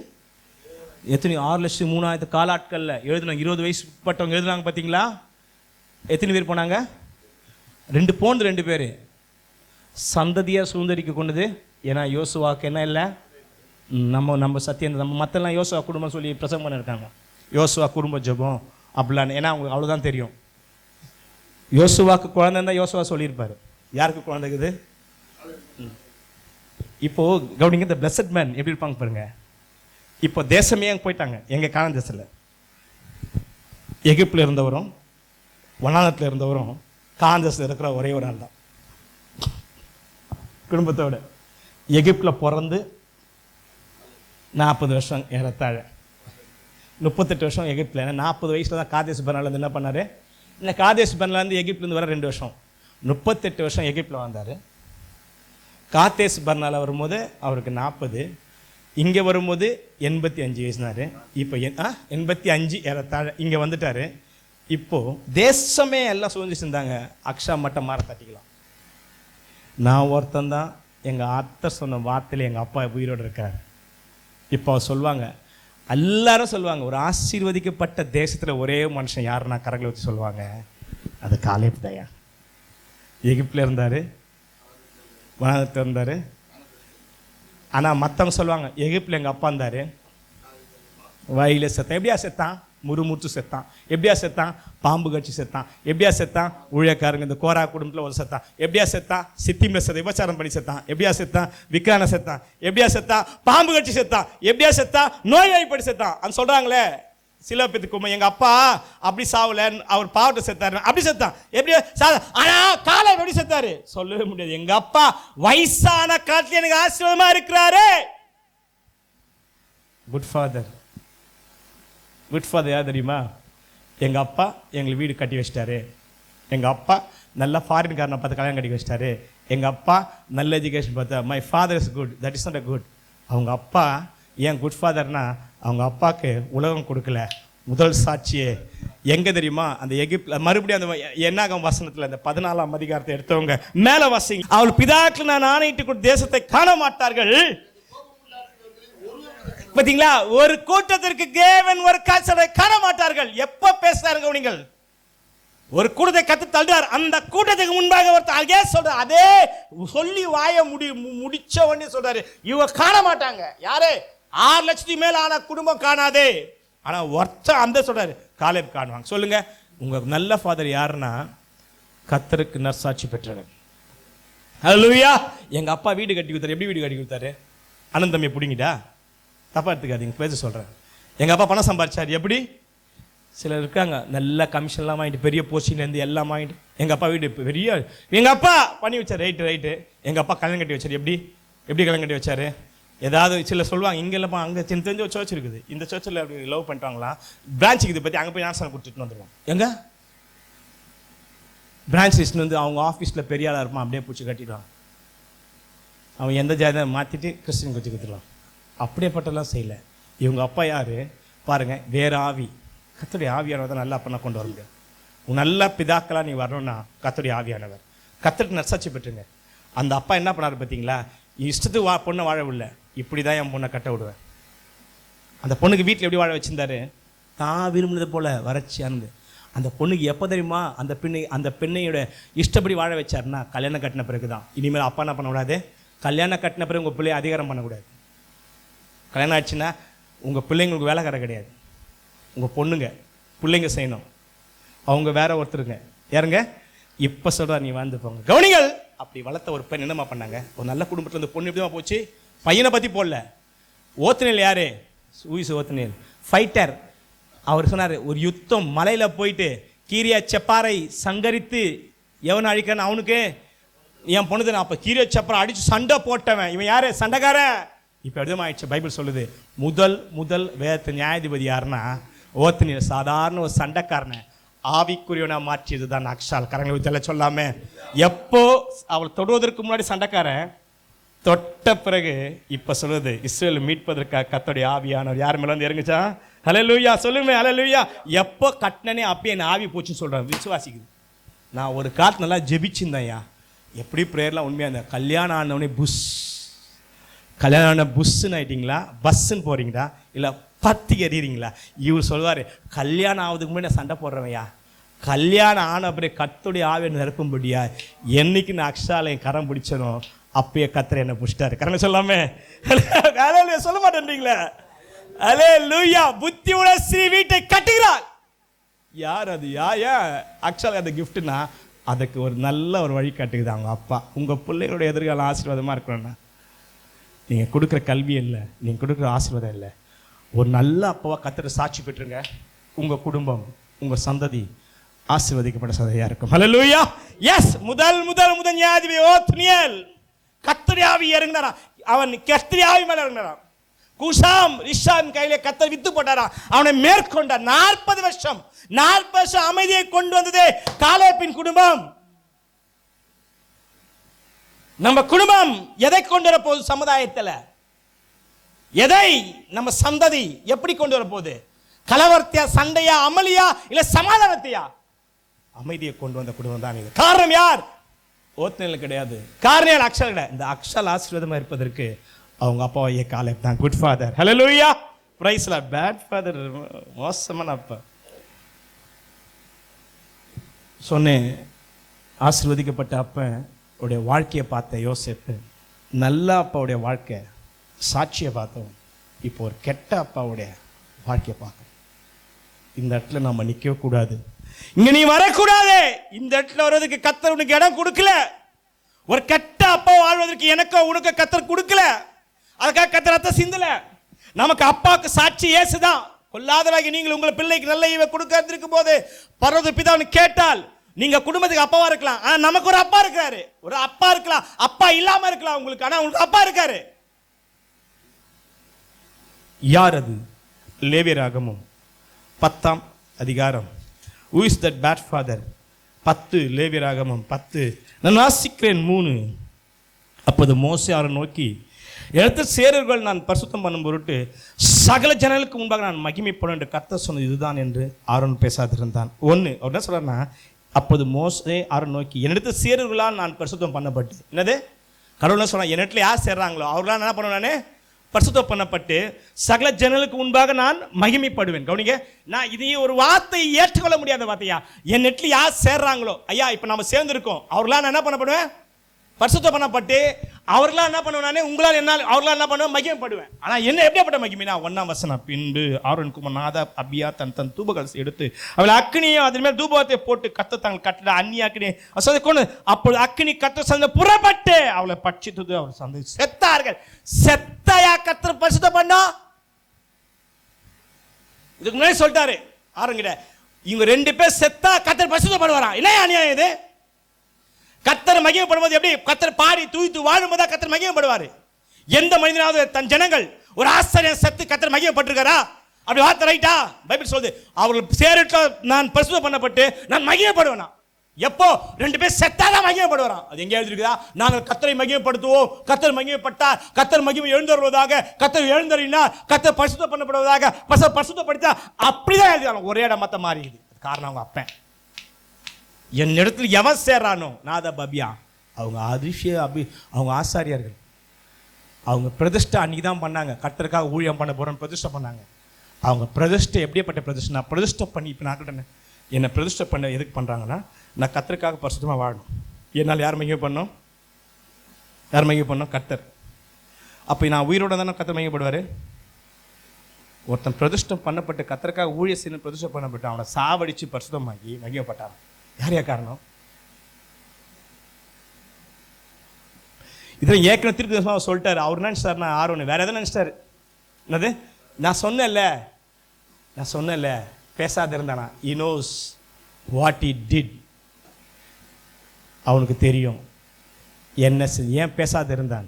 எத்தனை? 6,03,000 காலாட்களில் எழுதுனாங்க. 20 வயசு பட்டவங்க எழுதுனாங்க. பார்த்தீங்களா? எத்தனை பேர் போனாங்க? 2 பேர் சந்ததியாக சுதந்திரிக்க கொண்டது. ஏன்னா யோசுவாக்கு என்ன இல்லை? நம்ம சத்தியம். நம்ம மற்றெல்லாம் யோசுவா குடும்பம் சொல்லி பிரசங்கம் பண்ணியிருக்காங்க. யோசுவா குடும்ப ஜெபம் அப்படிலாம். ஏன்னா அவங்களுக்கு அவ்வளோதான் தெரியும். யோசுவாக்கு குழந்தைன்னு தான் யோசுவா சொல்லியிருப்பார். யாருக்கு குழந்தைக்குது? இப்போது கவனிங்க, இந்த பிளஸட் மேன் எப்படி இருப்பாங்க பாருங்க. இப்போ தேசமே அங்கே போயிட்டாங்க. எங்கள் காண தேசத்தில் எகிப்தில் இருந்தவரும் வனாந்தத்தில் இருந்தவரும் காந்தஸில் இருக்கிற ஒரே ஒரு ஆள் தான் குடும்பத்தோட. எகிப்தில் பிறந்து 40 வருஷம் ஏறத்தாழ 38 வருஷம் எகிப்தில். ஏன்னா 40 வயசில் தான் காதேஸ் பர்னாலேருந்து என்ன பண்ணார்? இல்லை, காதேஸ் பர்னாலேருந்து எகிப்துலேருந்து வர 2 வருஷம், 38 வருஷம் எகிப்தில் வந்தார். காதேஸ் பர்னால வரும்போது அவருக்கு 40, இங்கே வரும்போது 85 வயசுனாரு. இப்போ 85 ஏறத்தாழ இங்கே வந்துட்டார். இப்போது தேசமே எல்லாம் சுதந்திரம் செஞ்சாங்க. அக்ஷா மட்டும் மாற தட்டிக்கலாம். நான் ஒருத்தந்தான் எங்கள் அத்தை சொன்ன வார்த்தையில் எங்கள் அப்பா உயிரோடு இருக்கார். இப்போ சொல்லுவாங்க, எல்லாரும் சொல்லுவாங்க, ஒரு ஆசீர்வதிக்கப்பட்ட தேசத்தில் ஒரே மனுஷன் யாருன்னா கரங்களை வச்சு சொல்லுவாங்க, அது காலேப் தயா. எகிப்தில் இருந்தார், வனாந்தரத்தில் இருந்தார். ஆனால் மற்றவங்க சொல்லுவாங்க, எகிப்தில் எங்கள் அப்பா இருந்தார், வயலில் செத்தான். எப்படியா செத்தான்? முறுமுறுத்து செத்தான். எப்படியா செத்தான்? பாம்பு கட்சி செத்தான். எப்படியா செத்தான்? ஊழியக்காரங்க இந்த கோரா குடும்பத்தில் ஒரு செத்தான். எப்படியா செத்தான்? சித்திமில் செத்தான், விபச்சாரம் பண்ணி செத்தான். எப்படியா செத்தான்? விக்ரான செத்தான். எப்படியா செத்தான்? பாம்பு கட்சி செத்தான். எப்படியா செத்தான்? நோய்வாய்ப்படி செத்தான். அது சொல்கிறாங்களே சில பேத்துக்கு, எங்கள் அப்பா அப்படி சாவல, அவர் பாவத்தை செத்தாரு, அப்படி செத்தான். எப்படியா ஆனால் காலை எப்படி செத்தாரு? சொல்லவே முடியாது. எங்கள் அப்பா வயசான காலத்தில் எனக்கு ஆசீர்வாதமாக இருக்கிறாரு. Good father. குட் ஃபாதர் யார் தெரியுமா? எங்கள் அப்பா எங்களுக்கு வீடு கட்டி வச்சிட்டாரு. எங்கள் அப்பா நல்ல ஃபாரின்காரனை பார்த்து கல்யாணம் கட்டி வச்சிட்டாரு. எங்கள் அப்பா நல்ல எஜுகேஷன் பார்த்தா. My father is good, that is not a good. அவங்க அப்பா ஏன் குட் ஃபாதர்னா, அவங்க அப்பாவுக்கு உலகம் கொடுக்கல. முதல் சாட்சியே எங்கே தெரியுமா? அந்த எகிப்தில். மறுபடியும் அந்த என்னாகும் வசனத்தில் அந்த 14ஆம் அதிகாரத்தை எடுத்தவங்க மேலே வாசிங்க. அவள் பிதாக்கள் நான் ஆணையிட்டு கொடுத்த தேசத்தை காண மாட்டார்கள். பார்த்தீங்களா? ஒரு கூட்டத்திற்கு தேவன் ஒரு காட்சியை காண மாட்டார்கள். எப்ப பேசுறாருங்க நீங்கள்? ஒரு கூட்டத்தை கத்து தள்ளுறார். அந்த கூட்டத்துக்கு முன்பாக ஒருத்தர் அதே சொல்றாரு. அதே சொல்லி வாய முடிச்ச உடனே சொல்றாரு, இவங்க காண மாட்டாங்க. யாரு? 6 லட்சத்துக்கு மேல ஆன குடும்பம் காணாதே. ஆனா ஒருத்தர் அந்த சொல்றாரு, காலேப் காணுவாங்க. சொல்லுங்க, உங்க நல்ல ஃபாதர் யாருன்னா கர்த்தருக்கு நற்சாட்சி பெற்றவர். ஹல்லேலூயா. எங்க அப்பா வீடு கட்டி கொடுத்தாரு. எப்படி வீடு கட்டி கொடுத்தாரு? அனந்தமே பிடிங்கிட்டா? தப்பா எடுத்துக்காதீங்க, பேச சொல்கிறேன். எங்கள் அப்பா பணம் சம்பாதிச்சார். எப்படி? சிலர் இருக்காங்க, நல்ல கமிஷன்லாம் வாங்கிட்டு பெரிய போஸ்டிங்லேருந்து எல்லாம் வாங்கிட்டு. எங்கள் அப்பா வீடு பெரிய, எங்கள் அப்பா பண்ணி வச்சார். ரைட்டு. எங்கள் அப்பா கல்யாணம் கட்டி வச்சார். எப்படி கல்யாணம் கட்டி வச்சார்? ஏதாவது சிலர் சொல்லுவாங்க, இங்கே இல்லைப்பா, அங்கே சின்ன தெரிஞ்ச ஒரு சர்ச் இருக்குது, இந்த சர்ச்சில் அப்படி லவ் பண்ணிட்டாங்களா, பிரான்ச்சுக்கு இதை பற்றி அங்கே போய் ஞானஸ்தானம் கொடுத்துட்டு வந்துடுவோம். எங்கே பிரான்ச் லிஸ்ட் வந்து அவங்க ஆஃபீஸில் பெரிய ஆளாக இருப்பான், அப்படியே பூச்சி கட்டிடுவான். அவன் எந்த ஜாதியை மாற்றிட்டு கிறிஸ்டின் குச்சி கொடுத்துருவான். அப்படியேப்பட்டெல்லாம் செய்யலை. இவங்க அப்பா யார் பாருங்கள்? வேற ஆவி. கர்த்தருடைய ஆவியானவர் தான் நல்ல அப்பனா கொண்டு வர முடியும். நல்ல பிதாக்களாக நீ வரணும்னா கர்த்தருடைய ஆவியானவர். கர்த்தருக்கு நற்சாட்சி பெற்றுங்க. அந்த அப்பா என்ன பண்ணார் பார்த்தீங்களா? இஷ்டத்துக்கு பொண்ணை வாழ விடல, இப்படி தான் என் பொண்ணை கட்ட விடுவேன். அந்த பொண்ணுக்கு வீட்டில் எப்படி வாழ வச்சிருந்தாரு, தான் விரும்பினது போல் வறட்சியானது. அந்த பொண்ணுக்கு எப்போ தெரியுமா அந்த பெண்ணையோட இஷ்டப்படி வாழ வச்சாருன்னா கல்யாணம் கட்டின பிறகு தான். இனிமேல் அப்பா என்ன பண்ணக்கூடாது, கல்யாணம் கட்டின பிறகு உங்கள் பிள்ளைய அதிகாரம் பண்ணக்கூடாது. கல்யாணம் ஆச்சுன்னா உங்கள் பிள்ளைங்களுக்கு வேலைக்கார கிடையாது, உங்கள் பொண்ணுங்க பிள்ளைங்க செய்யணும். அவங்க வேற ஒருத்தருங்க யாருங்க, இப்போ சொல்கிறா நீ வாழ்ந்து போங்க. கவனிகள், அப்படி வளர்த்த ஒரு பெண் என்னமா பண்ணாங்க, ஒரு நல்ல குடும்பத்தில் இந்த பொண்ணு எப்படிமா போச்சு. பையனை பற்றி போடல. ஓத்துனேல் யாரு, ஊயிஸ் ஓத்துனேல் ஃபைட்டர். அவர் சொன்னார், ஒரு யுத்தம் மலையில் போயிட்டு கீரியா செப்பாரை சங்கரித்து எவனை அழிக்கிறான் அவனுக்கு என் பொண்ணு தான். அப்போ கீரியா செப்பாரை அடித்து சண்டை போட்டவன் இவன் யாரு, சண்டைக்காரன். இப்போ விதமாக ஆயிடுச்சு. பைபிள் சொல்லுது, முதல் வேதத்து நியாயாதிபதி யாருன்னா ஓத்துனேல். சாதாரண ஒரு சண்டைக்காரனை ஆவிக்குரியவனா மாற்றியது தான் அக்ஷால். கரங்களை தெல்ல சொல்லாம, எப்போ அவள் தொடுவதற்கு முன்னாடி சண்டைக்காரன், தொட்ட பிறகு இப்ப சொல்லுது இஸ்ரேல் மீட்பதற்காக கர்த்தருடைய ஆவியானவர் யார் மேல வந்து இறங்குச்சா. ஹல்லேலூயா சொல்லுமே, ஹல்லேலூயா. எப்போ கட்டினே அப்பயே என் ஆவி போச்சுன்னு சொல்றேன். விசுவாசிக்குது. நான் ஒரு காலத்து நல்லா ஜெபிச்சிருந்தேன்யா, எப்படி ப்ரேயர்லாம் உண்மையாக இருந்தேன். கல்யாணம் ஆனவனே கல்யாணம் ஆன புஷ்ன்னு ஆயிட்டீங்களா, பஸ்ஸுன்னு போறீங்களா, இல்லை பத்தி எறிகிறீங்களா. இவர் சொல்வார், கல்யாணம் ஆகுதுக்கு முன்னாடி நான் சண்டை போடுறவையா, கல்யாணம் ஆன அப்புறம் கர்த்தருடைய ஆவியை நிரப்பும்படியா என்னைக்கு நான் அக்ஷாலை கரம் பிடிச்சனும் அப்பயே கர்த்தர் என்ன பிடிச்சிட்டாரு. கரெக்டாக சொல்லாமே சொல்ல மாட்டேன்றீங்களா. அல்லேலூயா. புத்தியுள்ள ஸ்ரீ வீட்டை கட்டுகிறார். யார் அது, அக்ஷால் அந்த கிஃப்ட்னா அதுக்கு ஒரு நல்ல ஒரு வழி காட்டுக்குது அவங்க அப்பா. உங்கள் பிள்ளைகளுடைய எதிர்காலம் ஆசீர்வாதமாக இருக்கணும்னா நீங்கள் கொடுக்குற கல்வி இல்லை, நீங்கள் கொடுக்குற ஆசீர்வாதம் இல்லை, ஒரு நல்ல அப்பாவாக கர்த்தர் சாட்சி பெற்றுங்க. உங்கள் குடும்பம், உங்கள் சந்ததி ஆசீர்வதிக்கப்பட்ட சந்ததியாக இருக்கும். ஹல்லேலூயா. எஸ், முதல் நியாயாதிபதி ஓத்னியேல் கர்த்தருடைய ஆவி இறங்கினாரா. அவன் கர்த்தருடைய ஆவி மேலே இறங்கினாராம். குஷாம் ரிஷாம் கையிலே கர்த்தர் வித்து போட்டாராம். அவனை மேற்கொண்டார். 40 வருஷம் அமைதியை கொண்டு வந்ததே காலேபின் குடும்பம். நம்ம குடும்பம் எதை கொண்டு வர போகுது சமுதாயத்தில், எதை நம்ம சந்ததி எப்படி கொண்டு வர போகுது? கலவரத்தையா, சண்டையா, அமளியா, இல்ல சமாதானத்தையா? அமைதியை கொண்டு வந்த குடும்பம் தான் இது. காரணம் யார்? ஓத்னியேல் கிடையாது, காரணம் அக்ஷால் கிடையாது. இந்த அக்ஷால் ஆசீர்வாதமா இருப்பதற்கு அவங்க அப்பாவையே காலேப் தான் good father. Hallelujah. Praise lord. Bad father மோசமான அப்பா. சொன்னேன், ஆசீர்வதிக்கப்பட்ட அப்பன் உடைய வாழ்க்கையை பார்த்த யோசேப்பு, நல்ல அப்பாவுடைய வாழ்க்கை சாட்சியை பார்த்தோம். இப்போ ஒரு கெட்ட அப்பாவுடைய வாழ்க்கையை பார்க்கணும். இந்த இடத்துல நம்ம நிற்க கூடாது, இங்க நீ வரக்கூடாது. இந்த இடத்துல வர்றதுக்கு கர்த்தர் உனக்கு இடம் கொடுக்கல. ஒரு கெட்ட அப்பா வாழ்வதற்கு எனக்கோ உனக்கு கர்த்தர் கொடுக்கல. அதுக்காக கர்த்தர் ரத்தம் சிந்தல. நமக்கு அப்பாவுக்கு சாட்சி இயேசுதான். கொல்லாதவராகி நீங்கள் உங்கள் பிள்ளைக்கு நல்ல ஈவை கொடுக்க இருக்கும் போது பரலோக பிதாவை கேட்டால் நீங்க குடும்பத்துக்கு அப்பாவா இருக்கலாம். ஆனா நமக்கு ஒரு அப்பா இருக்காரு. ஒரு அப்பா இருக்கலாம், அப்பா இல்லாம இருக்கலாம் உங்களுக்கு, ஆனா உங்களுக்கு அப்பா இருக்காரு. யார் அது? லேவியராகமம் 10ஆம் அதிகாரம். Who is that bad father? 10 லேவியராகமம் 10 நான் வாசிக்கிறேன் 3. அப்போது மோசே அவரை நோக்கி, எடுத்து சேரர்கள் நான் பரிசுத்தம் பண்ணும் பொருட்டு சகல ஜனங்களுக்கு முன்பாக நான் மகிமைப்படும் என்று கர்த்தர் சொன்னது இதுதான் என்று ஆரோன் பேசாதிருந்தான். ஒன்று அவர் என்ன சொல்றாருன்னா, அப்போது மோசே ஆரோன் நோக்கி, என்னிடத்து சேரர்களால் நான் பரிசுத்தம் பண்ணப்பட்டு, என்னது கடவுள் சொன்னா, என்னிடத்துல யார் சேர்றாங்களோ அவர்களால் என்ன பண்ணுவேன், நான் பரிசுத்தம் பண்ணப்பட்டு சகல ஜனங்களுக்கு முன்பாக நான் மகிமைப்படுவேன். கவனிங்க, நான் இதையே ஒரு வார்த்தை ஏற்றுக்கொள்ள முடியாத வார்த்தையா. என் நெட்ல யார் சேர்றாங்களோ, ஐயா இப்போ நம்ம சேர்ந்துருக்கோம், அவர்களால் நான் என்ன பண்ணப்படுவேன், பரிசுத்தம் பண்ணப்பட்டு அவர்களால் என்ன பண்ணுவேன், உங்களால் என்ன, அவர்களால் என்ன பண்ணுவேன், மகிமைப்படுவேன். ஆனால் என்ன எப்படியாப்பட்ட மகிமைனா, 1ஆம் வசனம். பின்பு ஆரோன் குமார் நாதாப் அபியா தன் தூபகள் எடுத்து அவள் அக்கினியை அதன் மேல் தூபத்தை போட்டு கத்த தாங்கள் கட்டளை அந்நிய அக்கினி கொண்டு, அப்பொழுது அக்கினி கத்த சந்த புறப்பட்டு அவளை பட்சித்தது. அவர் சந்தை செத்தார்கள். செத்தையா கத்தர் பரிசுத்தம் பண்ணா? இதுக்கு முன்னாடி சொல்லிட்டாரு ஆரங்கிட்ட, இவங்க 2 பேர் செத்தா கத்தர் பரிசுத்தம் பண்ணுவாரா? இல்லையா அநியாயம் இது? கர்த்தர் மகிமைப்படுவது எப்படி? கர்த்தர் பாடி தூய்த்து வாழும்போது கர்த்தர் மகிமைப்படுவார். எந்த மனிதனாவது தன் ஜனங்கள் ஒரு ஆசாரியன் செத்து கர்த்தர் மகிமைப்பட்டிருக்காரா? அப்படி வார்த்தை ரைட்டா? பைபிள் சொல்லுது, அவர்கள் சேரிட்ட நான் பரிசுத்தம் பண்ணப்பட்டு நான் மகிமைப்படுவேனா? எப்போ 2 பேர் செத்தாதான் மகிமைப்படுவாராம். அது எங்கே எழுதிருக்குதா? நாங்கள் கர்த்தரை மகிமைப்படுத்துவோம், கர்த்தர் மகிமைப்பட்டார், கர்த்தர் மகிமை எழுந்தருவதாக, கர்த்தர் எழுந்தறினா, கர்த்தர் பரிசுத்தம் பண்ணப்படுவதாக, பரிசுத்தப்படுத்தா, அப்படிதான் எழுதிருக்காங்க. ஒரே இடம் மத்த மாறிடுது. காரணம் அவங்க அப்பன். என் இடத்துல எவன் சேர்றானோ நாதா பபியா, அவங்க அதிசய அவங்க ஆசாரியர்கள். அவங்க பிரதிஷ்டை அன்றைக்கி தான் பண்ணாங்க. கர்த்தருக்காக ஊழியம் பண்ண போகிறோன்னு பிரதிஷ்டை பண்ணாங்க. அவங்க பிரதிஷ்டை எப்படிப்பட்ட பிரதிஷ்டை? நான் பிரதிஷ்டை பண்ணி இப்போ நான் கிட்ட என்னை பிரதிஷ்டை பண்ண எதுக்கு பண்ணுறாங்கன்னா, நான் கர்த்தருக்காக பரிசுத்தமாக வாழணும். என்னால் யார் மையம் பண்ணோம்? யார் மையம் பண்ணோம்? கர்த்தர். அப்போ நான் உயிரோடு தானே கர்த்தர் மையப்படுவார். ஒருத்தன் பிரதிஷ்டை பண்ணப்பட்டு கர்த்தருக்காக ஊழிய செய்யணும் பிரதிஷ்டை பண்ணப்பட்டு அவனை சாவடித்து பரிசுத்தமாகி மையப்பட்டான். யார் காரணம்? இதில் ஏற்கனவே திருப்பி சொல்லிட்டாரு. அவர் நினச்சிட்டாருன்னா ஆரோன்னு வேறு எதாவது நினச்சிட்டாரு. என்னது? நான் சொன்னேன்ல பேசாத இருந்தானா. he knows what he did. அவனுக்கு தெரியும் என்ன ஏன் பேசாத இருந்தான்.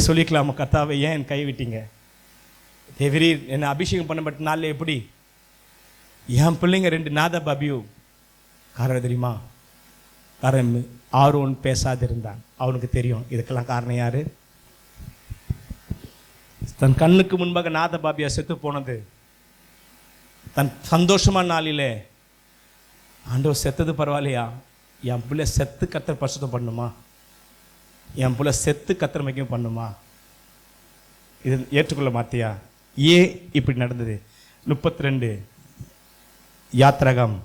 சொல்லிக்கலாமா, கர்த்தாவை ஏன் என் கை விட்டீங்க? எவ்ரி என்னை அபிஷேகம் பண்ணப்பட்ட நாளில் எப்படி என் பிள்ளைங்க 2 நாதப் அபியூ. காரணம் தெரியுமா? காரணம் ஆரோன் பேசாதிருந்தான். அவனுக்கு தெரியும் இதுக்கெல்லாம் காரணம் யாரு? தன் கண்ணுக்கு முன்பாக நாதபாபியா செத்து போனது. தன் சந்தோஷமான நாளிலே ஆண்டவர் செத்தது பரவாயில்லையா, என் பிள்ளை செத்து கர்த்தர் பரிசுத்தம் பண்ணுமா, என் பிள்ளை செத்து கர்த்தர் மையம் பண்ணுமா, இது ஏற்றுக்கொள்ள மாத்தியா? ஏன் இப்படி நடந்தது? 32 யாத்திரகம்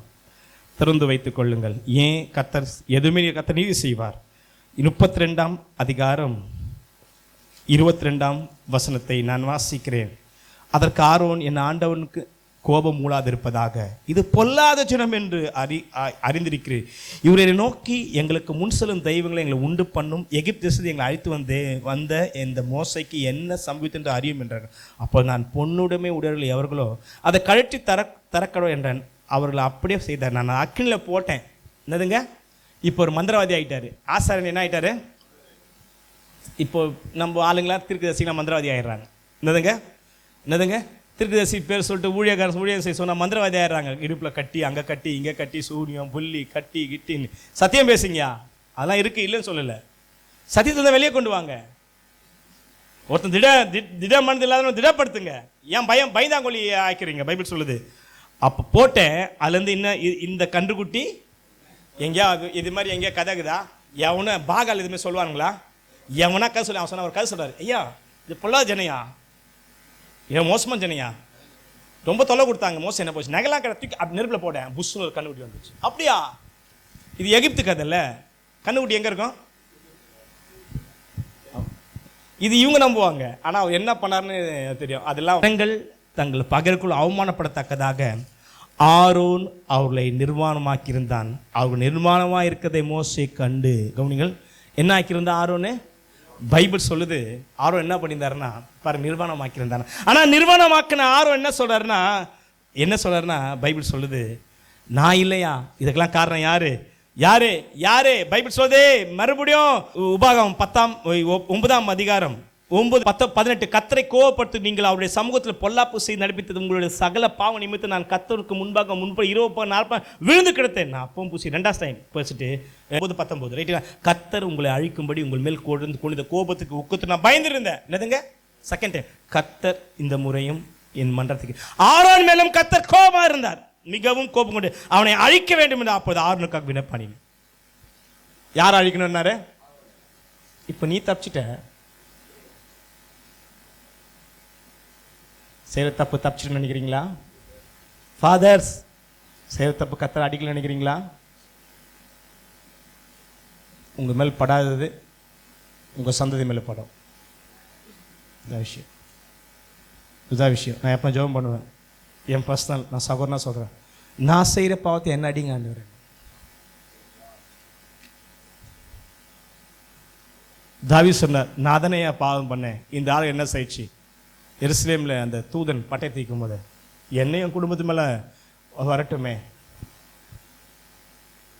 திறந்து வைத்துக் கொள்ளுங்கள். ஏன் கர்த்தர் எதுவுமே கர்த்தர் நீதி செய்வார். 32ஆம் அதிகாரம் 22ஆம் வசனத்தை நான் வாசிக்கிறேன். அதற்கு ஆரோன், என் ஆண்டவனுக்கு கோபம் மூளாதிருப்பதாக, இது பொல்லாத ஜனம் என்று அறிந்திருக்கிறேன். இவரை நோக்கி, எங்களுக்கு முன் செல்லும் தெய்வங்களை எங்களை உண்டு பண்ணும், எகிப்து தேசத்தை எங்களை அழைத்து வந்த இந்த மோசைக்கு என்ன சம்பவித்து என்று அறியும் என்றார்கள். அப்போ நான் பொன்னுடைமை உடையவர்கள் எவர்களோ அதை கழற்றி தரக்கடோ என்றேன். அவர்களை அப்படியே செய்தார். நான் அக்கினில் போட்டேன். என்னதுங்க? இப்போ ஒரு மந்திரவாதி ஆகிட்டார். ஆசாரியன் என்ன ஆகிட்டாரு? இப்போ நம்ம ஆளுங்களா தீர்க்கதரிசிலாம் மந்திரவாதி ஆகிடுறாங்க. என்னதுங்க? தீர்க்கதரிசி பேர் சொல்லிட்டு ஊழியம் செய்ய சொன்னால் மந்திரவாதி ஆகிடுறாங்க. இடுப்பில் கட்டி, அங்கே கட்டி, இங்கே கட்டி, சூனியம் புள்ளி கட்டி கிட்டின்னு சத்தியம் பேசுங்கயா. அதெல்லாம் இருக்குது, இல்லைன்னு சொல்லலை. சத்தியத்தை தான் வெளியே கொண்டு வாங்க. ஒருத்தன் திடமானது இல்லாத திடப்படுத்துங்க. ஏன் பயந்தாங்கொல்லி ஆக்கிறீங்க? பைபிள் சொல்லுது. அப்போ போட்டேன். அதுலேருந்து இன்னும் இந்த கன்றுக்குட்டி எங்கேயா இது மாதிரி எங்கேயா கதைக்குதா? எவனை பாகால் இதுமாதிரி சொல்லுவானுங்களா? எவனா கதை சொல்லி அவன் சொன்ன ஒரு கதை சொல்கிறார். ஐயா, இது பொல்லாத ஜனையா, ஏன் மோசமான ஜனையா, ரொம்ப தொல்லை கொடுத்தாங்க. மோசம் என்ன போச்சு, நகைலாம் தூக்கி அப்படி நெருப்பில் போட்டேன், புஷ்னு ஒரு கண்ணுக்குட்டி வந்துச்சு. அப்படியா? இது எகிப்து கதை இல்லை. கண்ணுக்குட்டி எங்கே இருக்கும்? இது இவங்க நம்புவாங்க. ஆனால் அவர் என்ன பண்ணாருன்னு தெரியும். அதெல்லாம் தங்கள் பகலுக்குள் அவமானப்படத்தக்கதாக ஆரோன் அவர்களை நிர்வாணமாக்கியிருந்தான். அவர்கள் நிர்மாணமாக இருக்கிறதை மோசே கண்டு, கவனிங்கள், என்ன ஆக்கியிருந்தா ஆரோன்னு பைபிள் சொல்லுது. ஆரோன் என்ன பண்ணியிருந்தாருன்னா பாருங்க, நிர்வாணமாக்கியிருந்தான். ஆனால் நிர்வாணமாக்கின ஆரோன் என்ன சொல்றாருன்னா பைபிள் சொல்லுது, நான் இல்லையா, இதுக்கெல்லாம் காரணம் யாரு? பைபிள் சொல்லுது. மறுபடியும் உபாகமம் 9ஆம் அதிகாரம் 9:18, கர்த்தரை கோபப்பட்டு நீங்கள் அவருடைய சமூகத்தில் பொல்லாப்பு செய்து நடப்பித்தது உங்களுடைய சகல பாவ நிமித்தம் நான் கர்த்தருக்கு முன்பாக 20-40 விழுந்து கிடத்தேன். நான் அப்பவும் பூசி 2வது டைம் பேசிட்டு 9:19 ரைட்டா, கர்த்தர் உங்களை அழிக்கும்படி உங்கள் மேல் கொண்டு கோபத்துக்கு உக்கத்து நான் பயந்துருந்தேன். என்னதுங்க? செகண்ட் டைம், கர்த்தர் இந்த முறையும் என் மன்றத்துக்கு ஆரோன் மேலும் கர்த்தர் கோபமா இருந்தார், மிகவும் கோபம் கொண்டு அவனை அழிக்க வேண்டும் என்று அப்போது ஆரோனுக்காக விண்ணப்பினேன். யார் அழிக்கணும்னாரு? இப்போ நீ தப்பிச்சிட்ட. செய்கிற தப்பு தப்பிச்சுன்னு நினைக்கிறீங்களா? ஃபாதர்ஸ், செய்கிற தப்பு கர்த்தர் அடிக்கல நினைக்கிறீங்களா? உங்கள் மேல் படாதது உங்கள் சந்ததி மேலே படும். இதுதான் விஷயம். நான் எப்போ ஜெபம் பண்ணுவேன், என் பர்சனல், நான் சகோதரனா சொல்கிறேன், நான் செய்கிற பாவத்தை என்ன அடிங்க ஆண்டவரே. தாவீது சொன்னார், நான் தானே பாவம் பண்ணேன், இந்த ஆள் என்ன செய்ச்சு? எருசலேமில் அந்த தூதன் பட்டை தீக்கும் போது என்னையும் குடும்பத்து மேலே வரட்டுமே.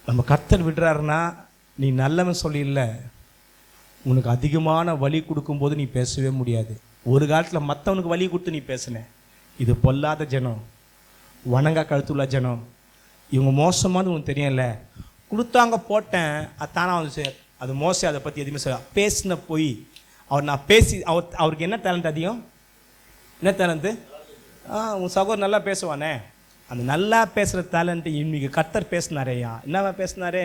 நம்ம கர்த்தர் விடுறாருன்னா நீ நல்லவன் சொல்லி இல்லை, உனக்கு அதிகமான வலி கொடுக்கும்போது நீ பேசவே முடியாது. ஒரு காலத்தில் மற்றவனுக்கு வலி கொடுத்து நீ பேசின. இது பொல்லாத ஜனம், வணங்கா கழுத்துள்ள ஜனம், இவங்க மோசமானது உனக்கு தெரியல. கொடுத்தாங்க, போட்டேன், அது தானாக வந்து சார், அது மோசம். அதை பற்றி எதுவுமே சொல்ல பேசின போய் நான் பேசி அவருக்கு என்ன டேலண்ட் அதிகம்? என்ன டேலண்ட்டு? உன் சகோதரர் நல்லா பேசுவானே, அந்த நல்லா பேசுகிற டேலண்ட்டு இன்னைக்கு கர்த்தர் பேசினாரேயா. என்ன பேசினாரே?